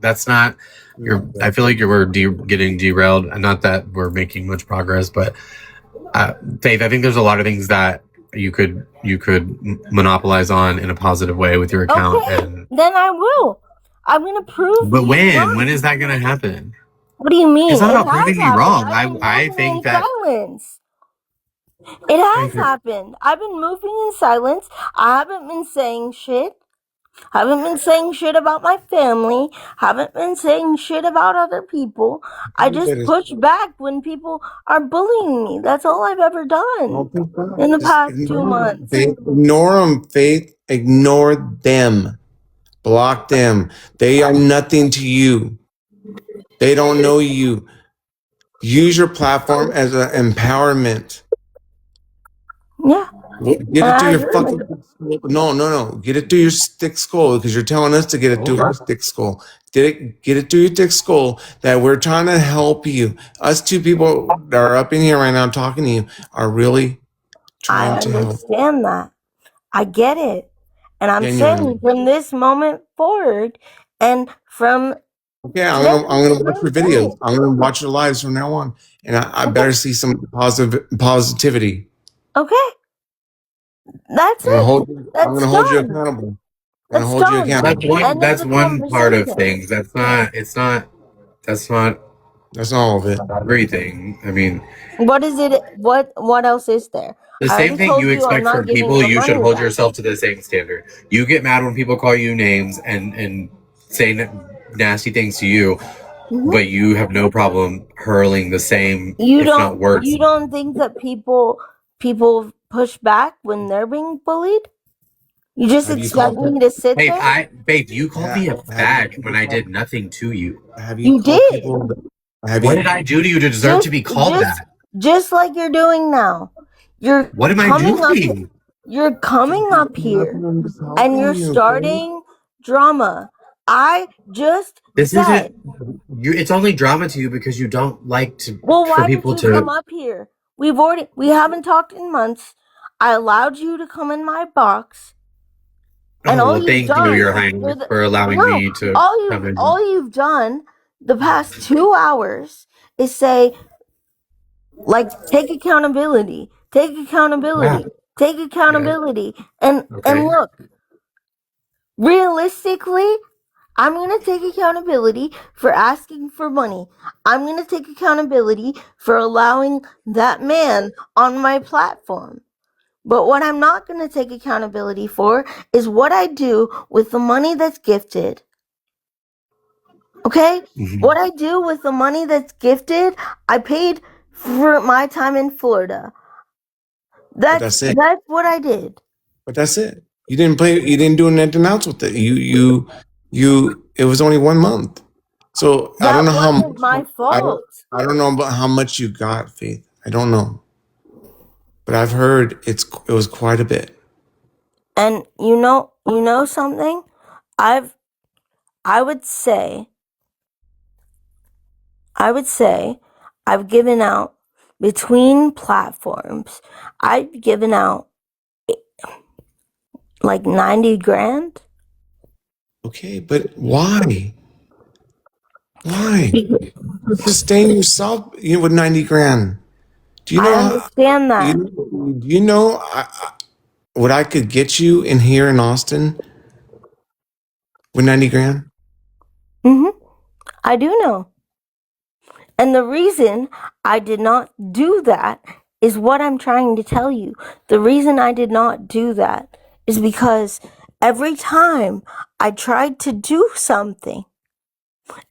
that's not. I feel like we're getting derailed. Not that we're making much progress, but Faith, I think there's a lot of things that you could monopolize on in a positive way with your account.
Okay,
And
then I will. I'm gonna prove.
but
you
when
wrong.
is that going to happen?
What do you mean?
It's not
It
about
has
proving me
happened.
wrong.
I've been
I
moving
think
in
that
silence. It has
Faith,
happened. I've been moving in silence. I haven't been saying shit. Haven't been saying shit about my family. Haven't been saying shit about other people. I just push back when people are bullying me. That's all I've ever done in the
Just
past 2
ignore them.
months.
Ignore them, Faith. Ignore them. Block them. They are nothing to you. They don't know you. Use your platform as an empowerment.
Yeah.
Get it to your fucking no. Get it to your thick skull because you're telling us to get it to our thick skull. Get it to your thick skull that we're trying to help you. Us two people that are up in here right now talking to you are really trying
I
to help.
understand that. I get it. And I'm
Genuinely.
saying from this moment forward and from
Okay, I'm gonna watch your videos. I'm gonna watch your lives from now on, and I better see some positivity.
okay. That's
I'm gonna
it.
hold you
That's
accountable.
done.
I'm gonna
That's
hold you
done.
accountable.
End of
that's
the
one part of
conversation.
things. That's not
That's not all of it.
everything. I mean,
What is it? What else is there?
the
I
same
already
thing
told
you
you I'm
expect
not
from
giving
people,
the
you should
money
hold
back.
yourself to the same standard. You get mad when people call you names and say nasty things to you,
Mhm.
but you have no problem hurling the same,
You
if not worse.
you don't think that people push back when they're being bullied? You just
Have you
expect
called?
me to sit there?
Babe, you called me a
Have
fag when I did nothing to you.
Have you
You
called
did.
people? Have
What
you?
did I do to you to deserve to be called that?
Just like you're doing now. You're
What am I
coming up.
doing?
You're coming up here and you're starting drama. I just
This
said,
isn't you. It's only drama to you because you don't like to
well,
for
why did
people
you
to.
come up here? We haven't talked in months. I allowed you to come in my box. And
Oh
all
well,
you've
thank you,
done
Your Highness, for allowing me to come in.
all you've done the past 2 hours is say, like, take accountability, take accountability, take accountability. And
Okay.
look, realistically, I'm going to take accountability for asking for money. I'm going to take accountability for allowing that man on my platform. But what I'm not going to take accountability for is what I do with the money that's gifted. Okay?
Mhm.
What I do with the money that's gifted, I paid for my time in Florida.
That's it.
That's what I did.
But that's it. You didn't play. You didn't do anything else with it. You. It was only 1 month. So I don't
That
know how
wasn't
much.
my fault.
I don't know about how much you got, Faith. I don't know, but I've heard it was quite a bit.
And you know something? I would say I've given out between platforms. I've given out like 90 grand.
Okay, but why? Why sustain yourself? With 90 grand. Do you know?
I understand that.
Do you know what I could get you in here in Austin with 90 grand?
I do know. And the reason I did not do that is what I'm trying to tell you. The reason I did not do that is because every time I tried to do something,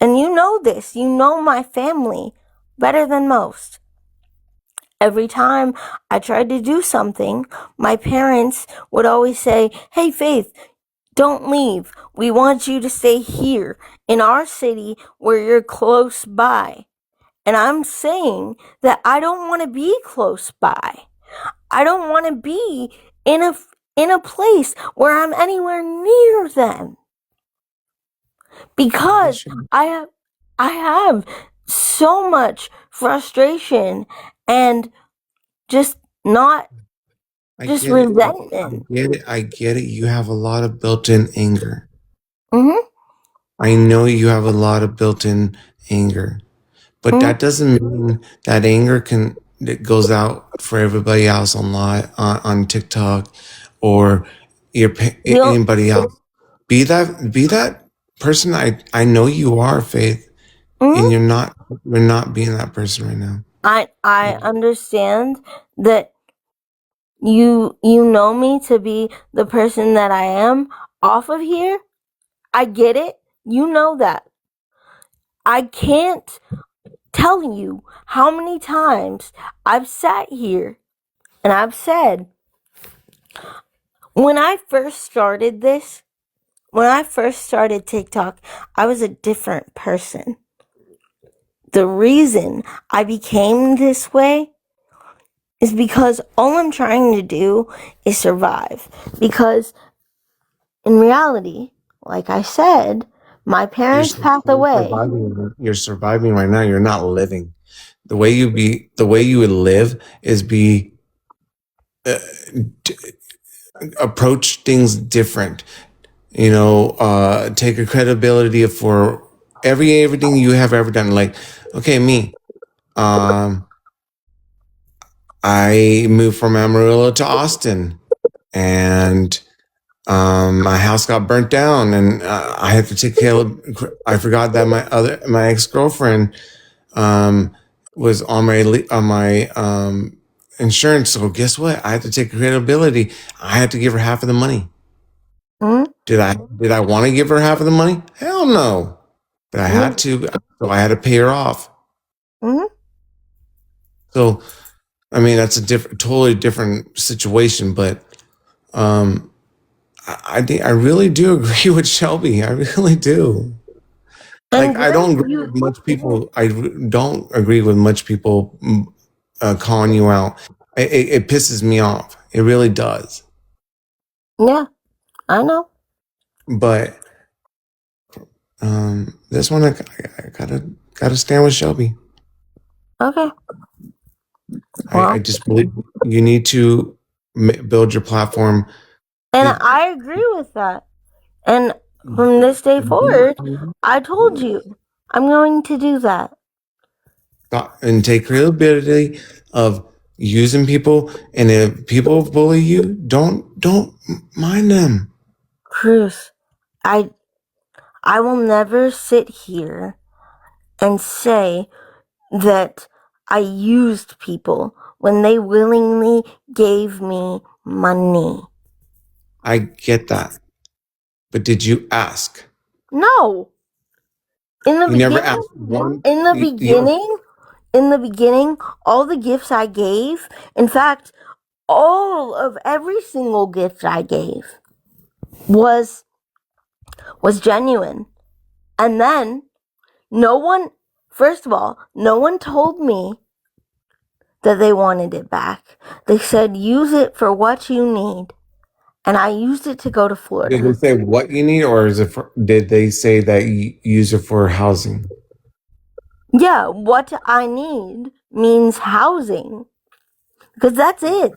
and you know this, you know my family better than most. Every time I tried to do something, my parents would always say, "Hey, Faith, don't leave. We want you to stay here in our city where you're close by." And I'm saying that I don't want to be close by. I don't want to be in a place where I'm anywhere near them. Because I have so much frustration and just not just resentment.
I get it. You have a lot of built-in anger.
Mhm.
I know you have a lot of built-in anger, but that doesn't mean that anger can that goes out for everybody else on TikTok or anybody else. Be that person. I know you are, Faith, and you're not being that person right now.
I understand that you know me to be the person that I am off of here. I get it. You know that. I can't tell you how many times I've sat here and I've said, when I first started this, when I first started TikTok, I was a different person. The reason I became this way is because all I'm trying to do is survive. Because in reality, like I said, my parents passed away.
You're surviving right now. You're not living. The way you would live is be approach things different. You know, take a credibility for everything you have ever done. Like, okay, me. I moved from Amarillo to Austin, and my house got burnt down, and I had to take care of. I forgot that my ex-girlfriend was on my insurance. So guess what? I had to take credibility. I had to give her half of the money. Did I want to give her half of the money? Hell no. But I had to, so I had to pay her off. So, I mean, that's a totally different situation. But I really do agree with Shelby. I really do. Like, I don't agree with much people. I don't agree with much people calling you out. It pisses me off. It really does.
Yeah, I know.
But this one, I gotta stand with Shelby.
Okay.
I just believe you need to build your platform.
And I agree with that. And from this day forward, I told you I'm going to do that.
And take credibility of using people. And if people bully you, don't mind them.
Cruz, I will never sit here and say that I used people when they willingly gave me money.
I get that. But did you ask?
No. In the
You
beginning,
never asked one.
in the beginning, all the gifts I gave, in fact, all of every single gift I gave was genuine. And then first of all, no one told me that they wanted it back. They said, use it for what you need. And I used it to go to Florida.
Did they say what you need, or did they say that you use it for housing?
Yeah, what I need means housing. Because that's it.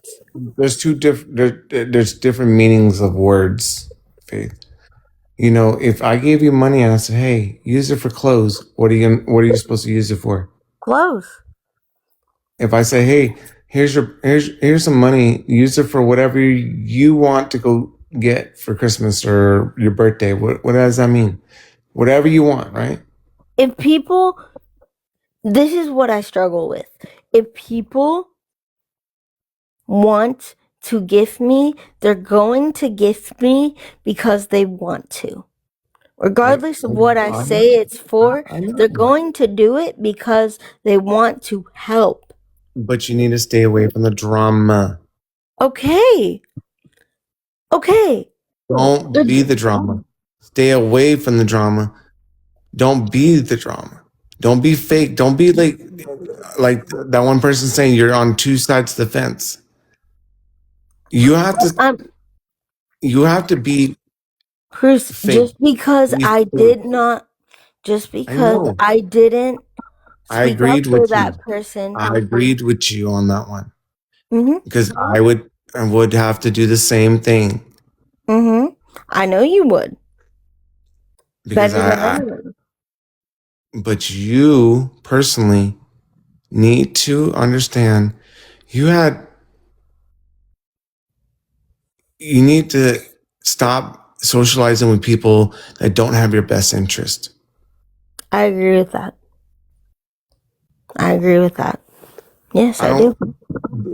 There's there's different meanings of words, Faith. You know, if I gave you money and I said, "Hey, use it for clothes," what are you supposed to use it for?
Clothes.
If I say, "Hey, here's some money, use it for whatever you want to go get for Christmas or your birthday," what does that mean? Whatever you want, right?
If people, this is what I struggle with. If people want to gift me, they're going to gift me because they want to. Regardless of what I say it's for, they're going to do it because they want to help.
But you need to stay away from the drama.
Okay.
Don't be the drama. Stay away from the drama. Don't be the drama. Don't be fake. Don't be like that one person saying you're on two sides of the fence. You have to be
Chris,
fake.
just because I didn't
I agreed with
that person.
I agreed with you on that one.
Mm-hmm.
Because I would have to do the same thing.
Mm-hmm. I know you would.
Because but you personally need to understand you need to stop socializing with people that don't have your best interest.
I agree with that. Yes, I do.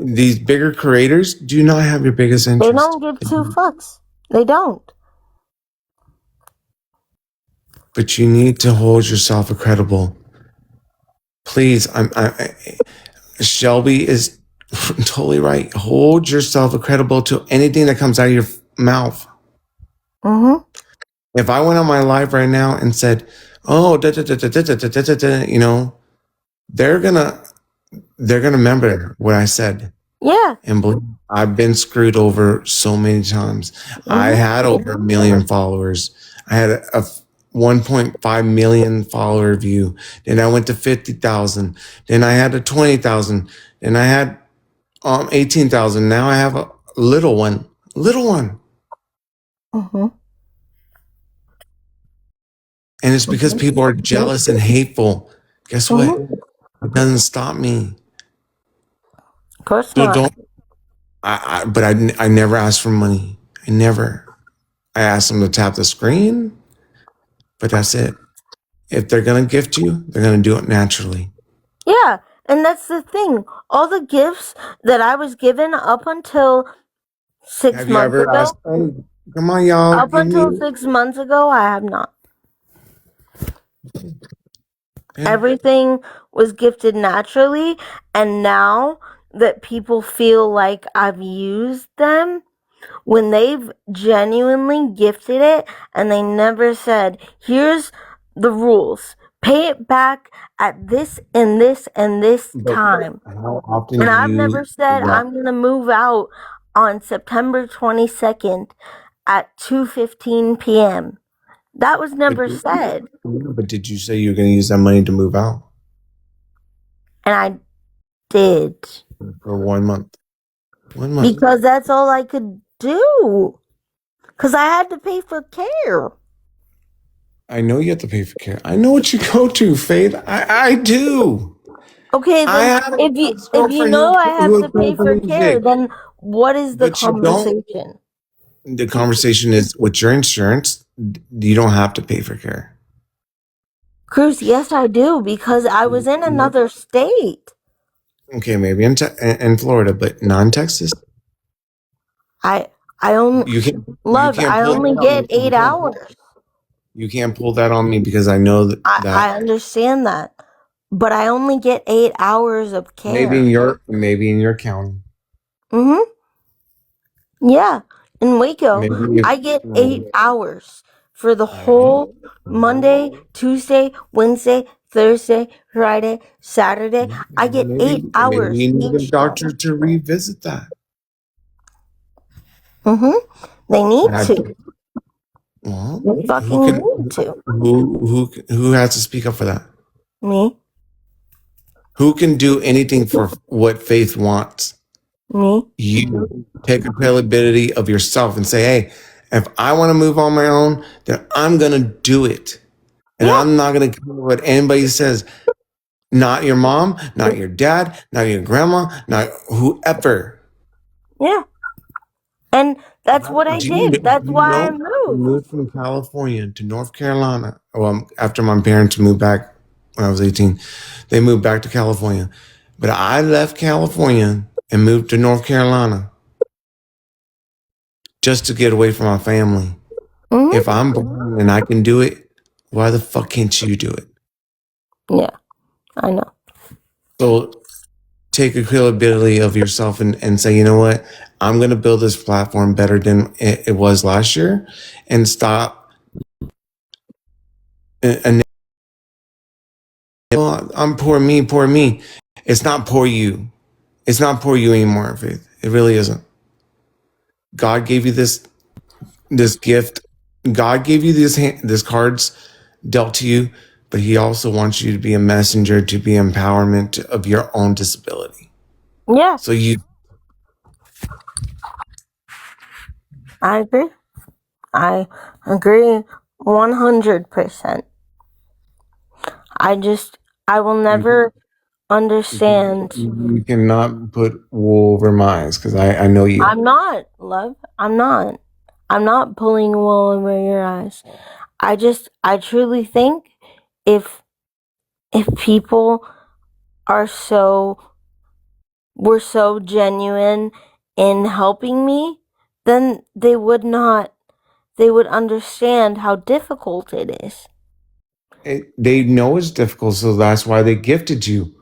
These bigger creators do not have your biggest
They
interest.
don't give two fucks. They don't.
But you need to hold yourself accountable. Please, Shelby is totally right. Hold yourself accountable to anything that comes out of your mouth.
Mm-hmm.
If I went on my live right now and said, "Oh, you know," they're gonna remember what I said.
Yeah.
And believe I've been screwed over so many times. I had over 1 million followers. I had a 1.5 million follower view. Then I went to 50,000. Then I had a 20,000. Then I had 18,000. Now I have a little one.
Mm-hmm.
And it's because people are jealous and hateful. Guess what? It doesn't stop me.
Of course
So
not.
don't. But I never asked for money. I asked them to tap the screen, but that's it. If they're gonna gift you, they're gonna do it naturally.
Yeah, and that's the thing. All the gifts that I was given up until 6
Have you
months
ever
ago,
asked? Hey, come on, y'all.
up
Give
until
me.
6 months ago, I have not.
Yeah.
Everything was gifted naturally, and now that people feel like I've used them, when they've genuinely gifted it and they never said, here's the rules, pay it back at this and this and this
But
time.
how often
And
do
I've
you?
never said I'm going to move out on September 22nd at 2:15 p.m. That was never said.
But did you say you were gonna use that money to move out
And I did.
for 1 month? 1 month.
Because that's all I could do. Because I had to pay for care.
I know you have to pay for care. I know what you go to, Faith. I do.
Okay,
I
then
have
if you
ex-girlfriend
know I have
who
to pay for
accompanies
care,
it.
then what is the
But you don't.
conversation?
The conversation is with your insurance. You don't have to pay for care.
Cruz, yes I do, because I was in another state.
Okay, maybe in Florida, but not in Texas.
I only
You can't.
love,
You can't
I
pull
only
that on
get
me.
8 hours.
You can't pull that on me because I know that,
I understand that. But I only get 8 hours of care.
maybe in your county.
Mm-hmm. Yeah. In Waco,
Maybe
I get 8 hours for the whole Monday, Tuesday, Wednesday, Thursday, Friday, Saturday. I get 8 hours
Maybe you need a
each day.
doctor to revisit that.
Mm-hmm. They need
I-
to.
Well,
They fucking need to.
who has to speak up for that?
Me.
Who can do anything for what Faith wants?
Me.
You take accountability of yourself and say, hey, if I want to move on my own, then I'm going to do it. And I'm not going to care what anybody says. Not your mom, not your dad, not your grandma, not whoever.
Yeah. And that's what I did. That's why I
We
moved.
moved from California to North Carolina. Well, after my parents moved back when I was 18, they moved back to California. But I left California and moved to North Carolina just to get away from my family.
Mm-hmm.
If I'm born and I can do it, why the fuck can't you do it?
Yeah, I know.
So take accountability of yourself and say, you know what? I'm going to build this platform better than it was last year and stop. And I'm poor me. It's not poor you. It's not poor you anymore, Faith. It really isn't. God gave you this gift. God gave you this cards dealt to you, but he also wants you to be a messenger to be empowerment of your own disability.
Yeah,
So
I agree. I agree 100%. I will never understand.
You cannot put wool over my eyes because I know you.
I'm not, love. I'm not. I'm not pulling wool over your eyes. I truly think if people were so genuine in helping me, then they would understand how difficult it is.
They know it's difficult, so that's why they gifted you.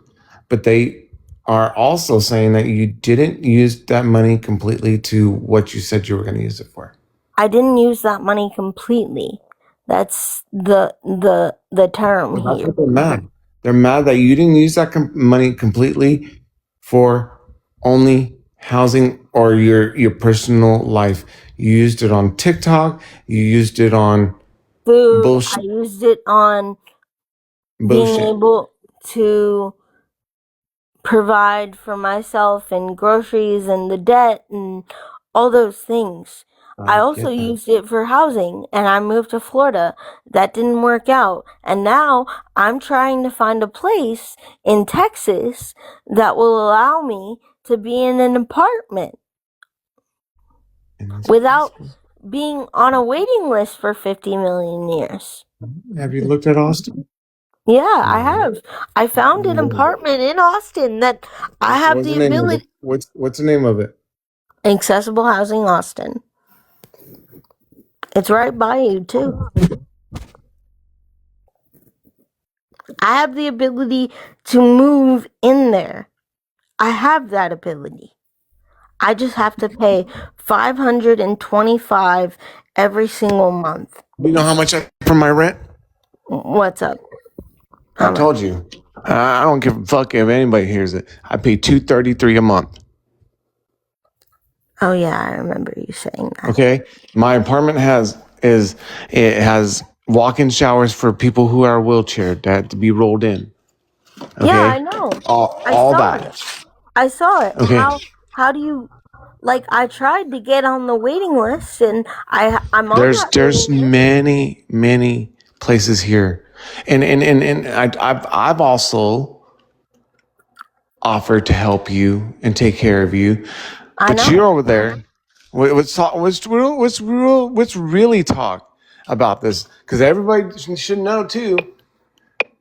But they are also saying that you didn't use that money completely to what you said you were going to use it for.
I didn't use that money completely. That's the term
Well, that's
here.
what they're mad. They're mad that you didn't use that money completely for only housing or your personal life. You used it on TikTok. You used it on
Food.
bullshit.
I used it on being able to provide for myself and groceries and the debt and all those things. I also used it for housing, and I moved to Florida. That didn't work out. And now I'm trying to find a place in Texas that will allow me to be in an apartment without being on a waiting list for 50 million years.
Have you looked at Austin?
Yeah, I have. I found an apartment in Austin that I have the ability.
What's the name of it?
Accessible Housing Austin. It's right by you too. I have the ability to move in there. I have that ability. I just have to pay $525 every single month.
You know how much I pay for my rent?
What's up?
I told you. I don't give a fuck if anybody hears it. I pay $233 a month.
Oh yeah, I remember you saying that.
Okay, my apartment has walk-in showers for people who are wheelchaired that have to be rolled in. Okay?
Yeah, I know.
All that.
I saw it.
Okay.
How do you, like, I tried to get on the waiting list, and I'm on that
There's
waiting list.
many places here, and I've also offered to help you and take care of you,
I
but
know.
you're over there. What's really talk about this? Because everybody should know too.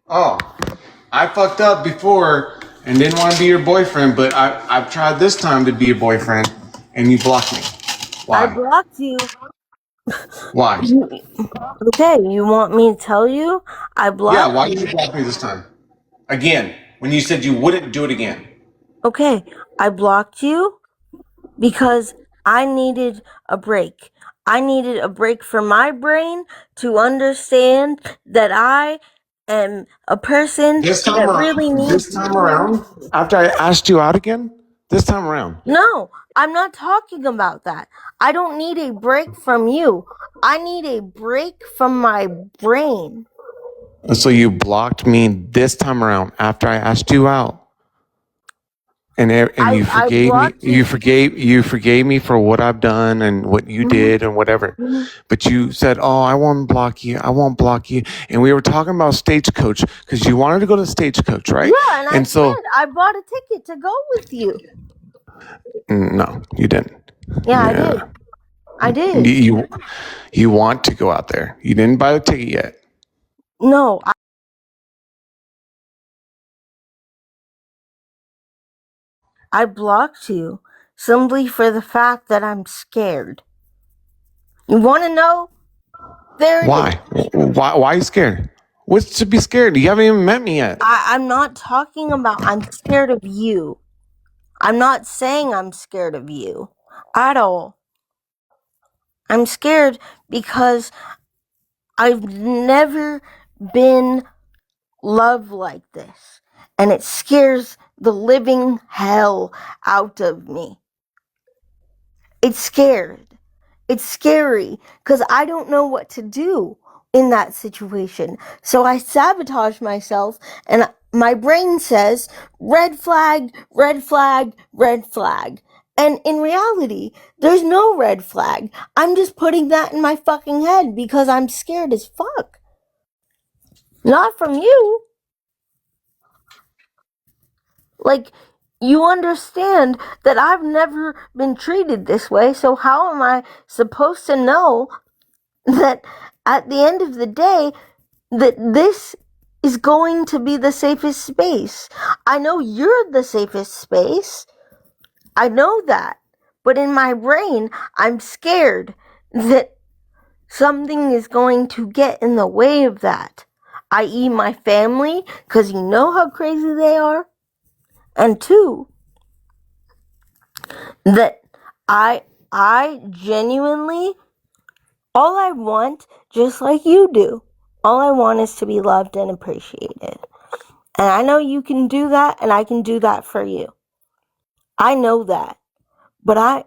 Oh, I fucked up before and didn't want to be your boyfriend, but I've tried this time to be your boyfriend, and you blocked me. Why?
I blocked you.
Why?
Okay, you want me to tell you? I blocked
Yeah, why did you block me this time? Again, when you said you wouldn't do it again.
Okay, I blocked you because I needed a break. I needed a break for my brain to understand that I am a person that really needs.
This time around, after I asked you out again, this time around.
No, I'm not talking about that. I don't need a break from you. I need a break from my brain.
So you blocked me this time around after I asked you out. And you forgave me. You forgave me for what I've done and what you did and whatever. But you said, "Oh, I won't block you. I won't block you." And we were talking about Stagecoach because you wanted to go to Stagecoach, right?
Yeah, and I said I bought a ticket to go with you.
No, you didn't.
Yeah, I did.
You want to go out there. You didn't buy the ticket yet.
No, I blocked you simply for the fact that I'm scared. You want to know?
Why? Why are you scared? What's to be scared? You haven't even met me yet.
I'm not talking about I'm scared of you. I'm not saying I'm scared of you at all. I'm scared because I've never been loved like this. And it scares the living hell out of me. It's scared. It's scary because I don't know what to do in that situation. So I sabotage myself and my brain says, red flag, red flag, red flag. And in reality, there's no red flag. I'm just putting that in my fucking head because I'm scared as fuck. Not from you. Like, you understand that I've never been treated this way, so how am I supposed to know that at the end of the day that this is going to be the safest space? I know you're the safest space. I know that. But in my brain, I'm scared that something is going to get in the way of that. I.e. my family, because you know how crazy they are. And two, that I genuinely, all I want, just like you do, all I want is to be loved and appreciated. And I know you can do that, and I can do that for you. I know that. But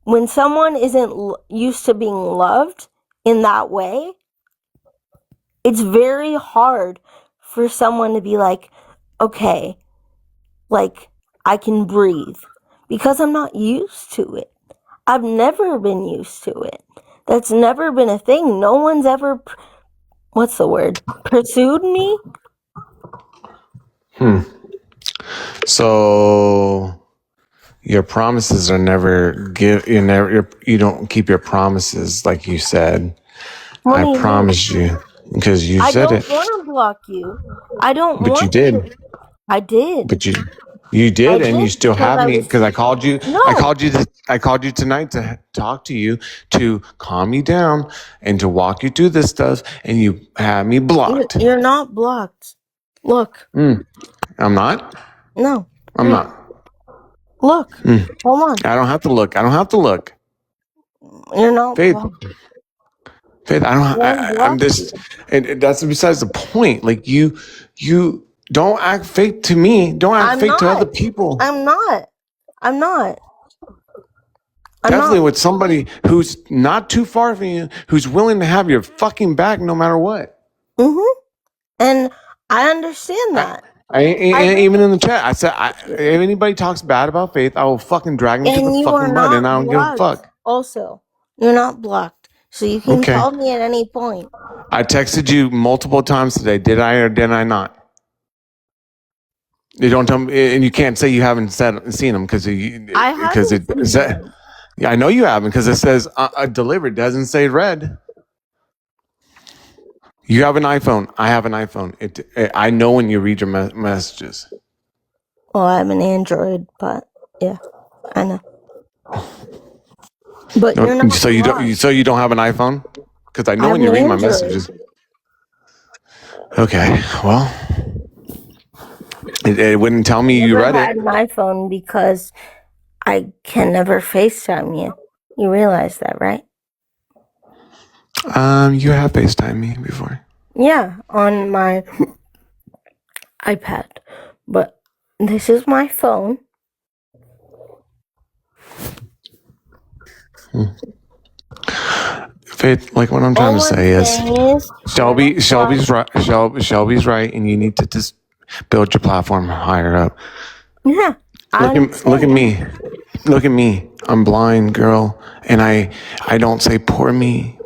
when someone isn't used to being loved in that way, it's very hard for someone to be like, okay, like, I can breathe. Because I'm not used to it. I've never been used to it. That's never been a thing. No one's ever, what's the word? Pursued me?
So your promises are never you don't keep your promises like you said.
What do
I
you mean?
promised you because you
I
said
don't
it,
want to block you. I don't
but you
want
did.
to. I did.
But you
I
did, and you
did
still
because
have
I
me
was.
because I called you.
No.
I called you tonight to talk to you, to calm you down, and to walk you through this stuff. And you had me blocked.
You're not blocked. Look.
I'm not.
No.
I'm not.
Look. Hold on.
I don't have to look. I don't have to look.
You're not
Faith,
blocked.
Faith. I don't. I'm
blocked
just, and that's besides the point. Like you don't act fake to me. Don't act
I'm
fake to other
not.
people.
I'm not.
Definitely with somebody who's not too far from you, who's willing to have your fucking back no matter what.
And I understand that.
Even in the chat, I said, if anybody talks bad about Faith, I will fucking drag them to
And
the
you are
fucking mud, and I
not
don't give a
blocked.
fuck.
Also, you're not blocked. So you can
Okay.
call me at any point.
I texted you multiple times today. Did I or did I not? You don't tell me, and you can't say you haven't seen them because
I haven't seen them.
Yeah, I know you haven't because it says delivered. Doesn't say read. You have an iPhone. I have an iPhone. I know when you read your messages.
Well, I have an Android, but yeah, I know. But you're not.
So you don't have an iPhone? Because I know
I
when
have
you
an
read my
Android.
messages. Okay, well, it wouldn't tell me you read
I had
it.
an iPhone because I can never FaceTime you. You realize that, right?
You have FaceTime me before.
Yeah, on my iPad. But this is my phone.
Faith, like what I'm trying to say is, Shelby's right, and you need to just build your platform higher up.
Yeah.
Look at me. I'm blind, girl, and I don't say poor me.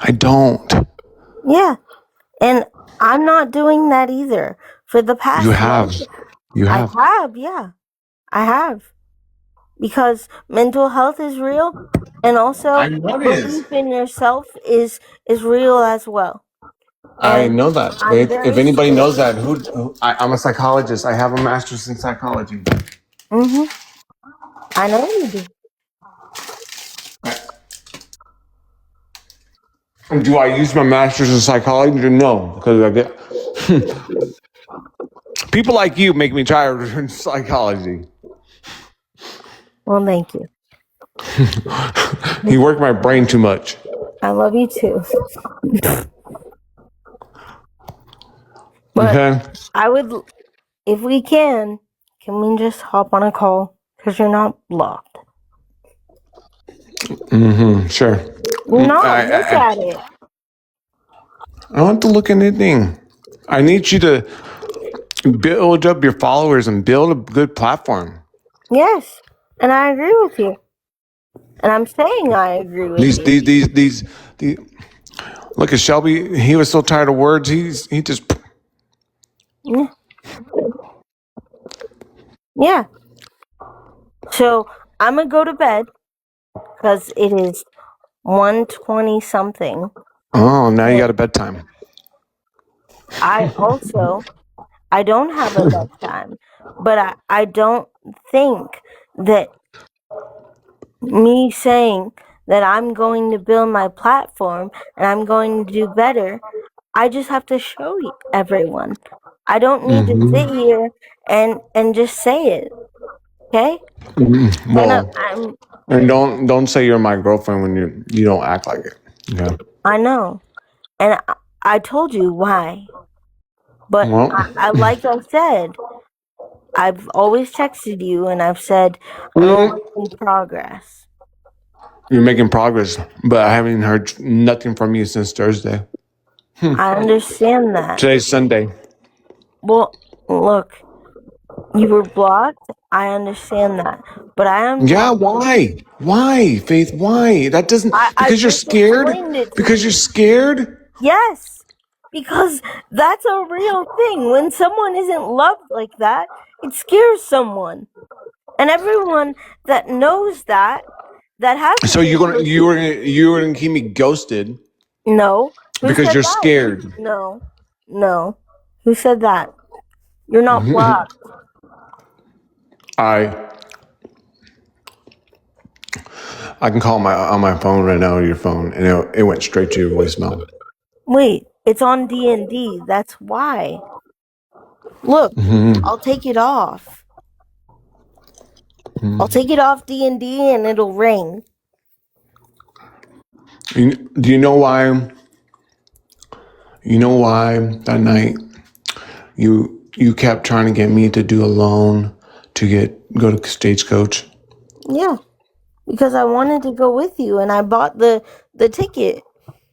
I don't.
Yeah. And I'm not doing that either. For the past month, I have, yeah. I have. Because mental health is real, and also belief in yourself is real as well.
I know that, Faith. If anybody knows that, I'm a psychologist. I have a master's in psychology.
I know you do.
Do I use my master's in psychology? No, because I get people like you make me tired in psychology.
Well, thank you.
You work my brain too much.
I love you too. But
Okay.
I would, if we can we just hop on a call? Because you're not blocked.
Sure.
No, look at it.
I don't have to look at anything. I need you to build up your followers and build a good platform.
Yes, and I agree with you. And I'm saying I agree with you.
These look at Shelby. He was so tired of words. He just.
Yeah. Yeah. So I'm gonna go to bed because it is 1:20 something.
Oh, now you got a bedtime.
I don't have a bedtime, but I don't think that me saying that I'm going to build my platform and I'm going to do better, I just have to show everyone. I don't need to sit here and just say it. Okay?
Well,
I'm
and don't say you're my girlfriend when you don't act like it. Okay.
I know. And I told you why. But
Well,
like I said, I've always texted you and I've said I'm
mm,
making progress.
you're making progress, but I haven't heard nothing from you since Thursday.
I understand that.
Today's Sunday.
Well, look, you were blocked. I understand that. But I am
Yeah, why? Why, Faith? Why? That doesn't
I
because you're
just
scared?
explained it to
Because
you.
you're scared?
Yes. Because that's a real thing. When someone isn't loved like that, it scares someone. And everyone that knows that has
So you were gonna keep me ghosted
no. Who
because
said
you're
that?
scared.
No. No. Who said that? You're not blocked.
I can call on my phone right now, your phone, and it went straight to your voicemail.
Wait, it's on D&D. That's why. Look, I'll take it off. I'll take it off D&D and it'll ring.
Do you know why? You know why that night you kept trying to get me to do a loan to go to Stagecoach?
Yeah. Because I wanted to go with you and I bought the ticket.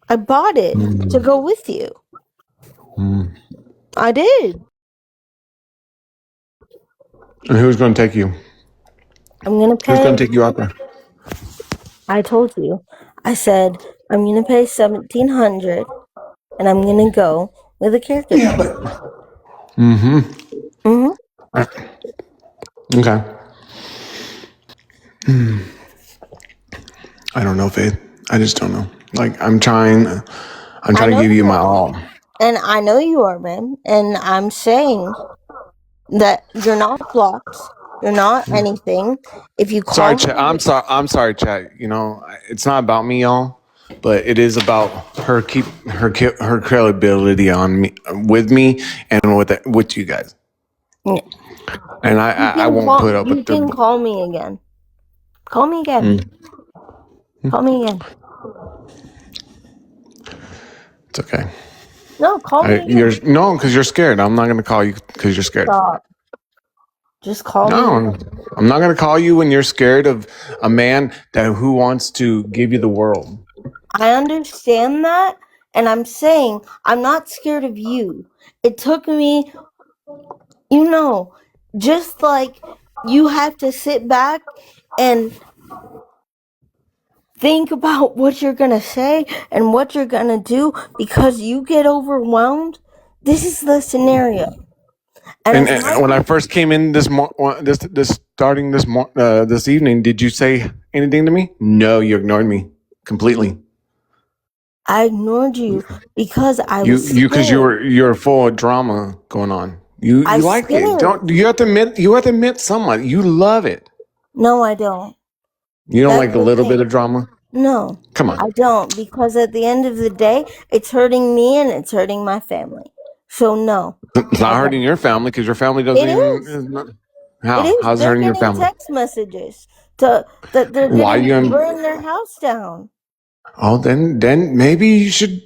I bought it to go with you. I did.
And who's going to take you?
I'm going to
Who's
pay.
going to take you out there?
I told you. I said I'm going to pay $1,700 and I'm going to go with a character.
Yeah, but. Okay. I don't know, Faith. I just don't know. Like I'm trying to give you my all.
And I know you are, man. And I'm saying that you're not blocked. You're not anything. If you call
Sorry,
me,
Chat. I'm sorry, Chat. You know, it's not about me, y'all, but it is about her her credibility on me, with me, and with you guys.
Yeah.
And I won't put up with
you can call me again. Call me again. Call me again.
It's okay.
No, call me again.
No, because you're scared. I'm not going to call you because you're scared.
Stop. Just call me.
No, I'm not going to call you when you're scared of a man who wants to give you the world.
I understand that, and I'm saying I'm not scared of you. It took me, just like you have to sit back and think about what you're going to say and what you're going to do because you get overwhelmed. This is the scenario.
And when I first came in this evening, did you say anything to me? No, you ignored me completely.
I ignored you because I was
because you're full of drama going on. You like it. Don't you have to admit somewhat. You love it.
No, I don't.
You don't like a little bit of drama?
No.
Come on.
I don't, because at the end of the day, it's hurting me and it's hurting my family. So no.
It's not hurting your family because your family doesn't even. How?
It is.
How's it hurting your family?
Text messages that they're going to burn their house down.
Oh, then maybe you should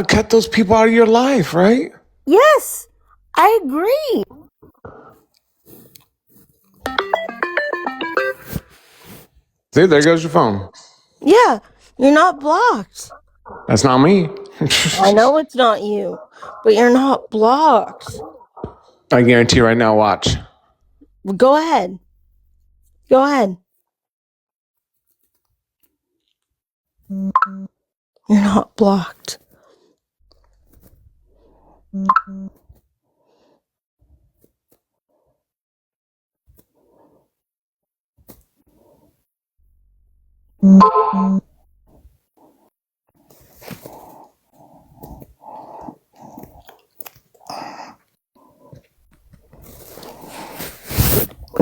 cut those people out of your life, right?
Yes, I agree.
See, there goes your phone.
Yeah, you're not blocked.
That's not me.
I know it's not you, but you're not blocked.
I guarantee right now, watch.
Go ahead. Go ahead. You're not blocked. You're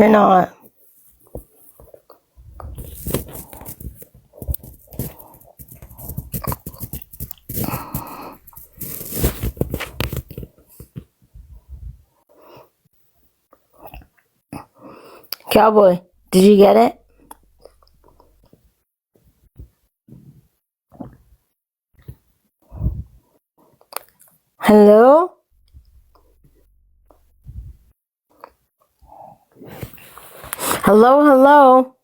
not. Cowboy, did you get it? Hello? Hello, hello?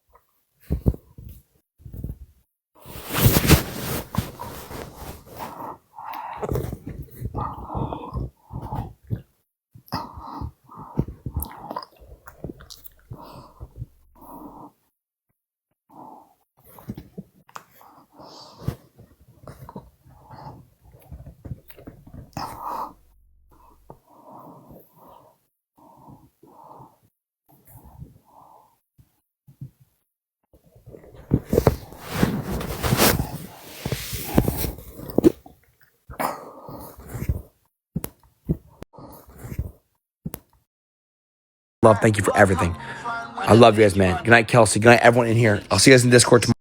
Love, thank you for everything. I love you guys, man. Good night, Kelsey. Good night, everyone in here. I'll see you guys in Discord tomorrow.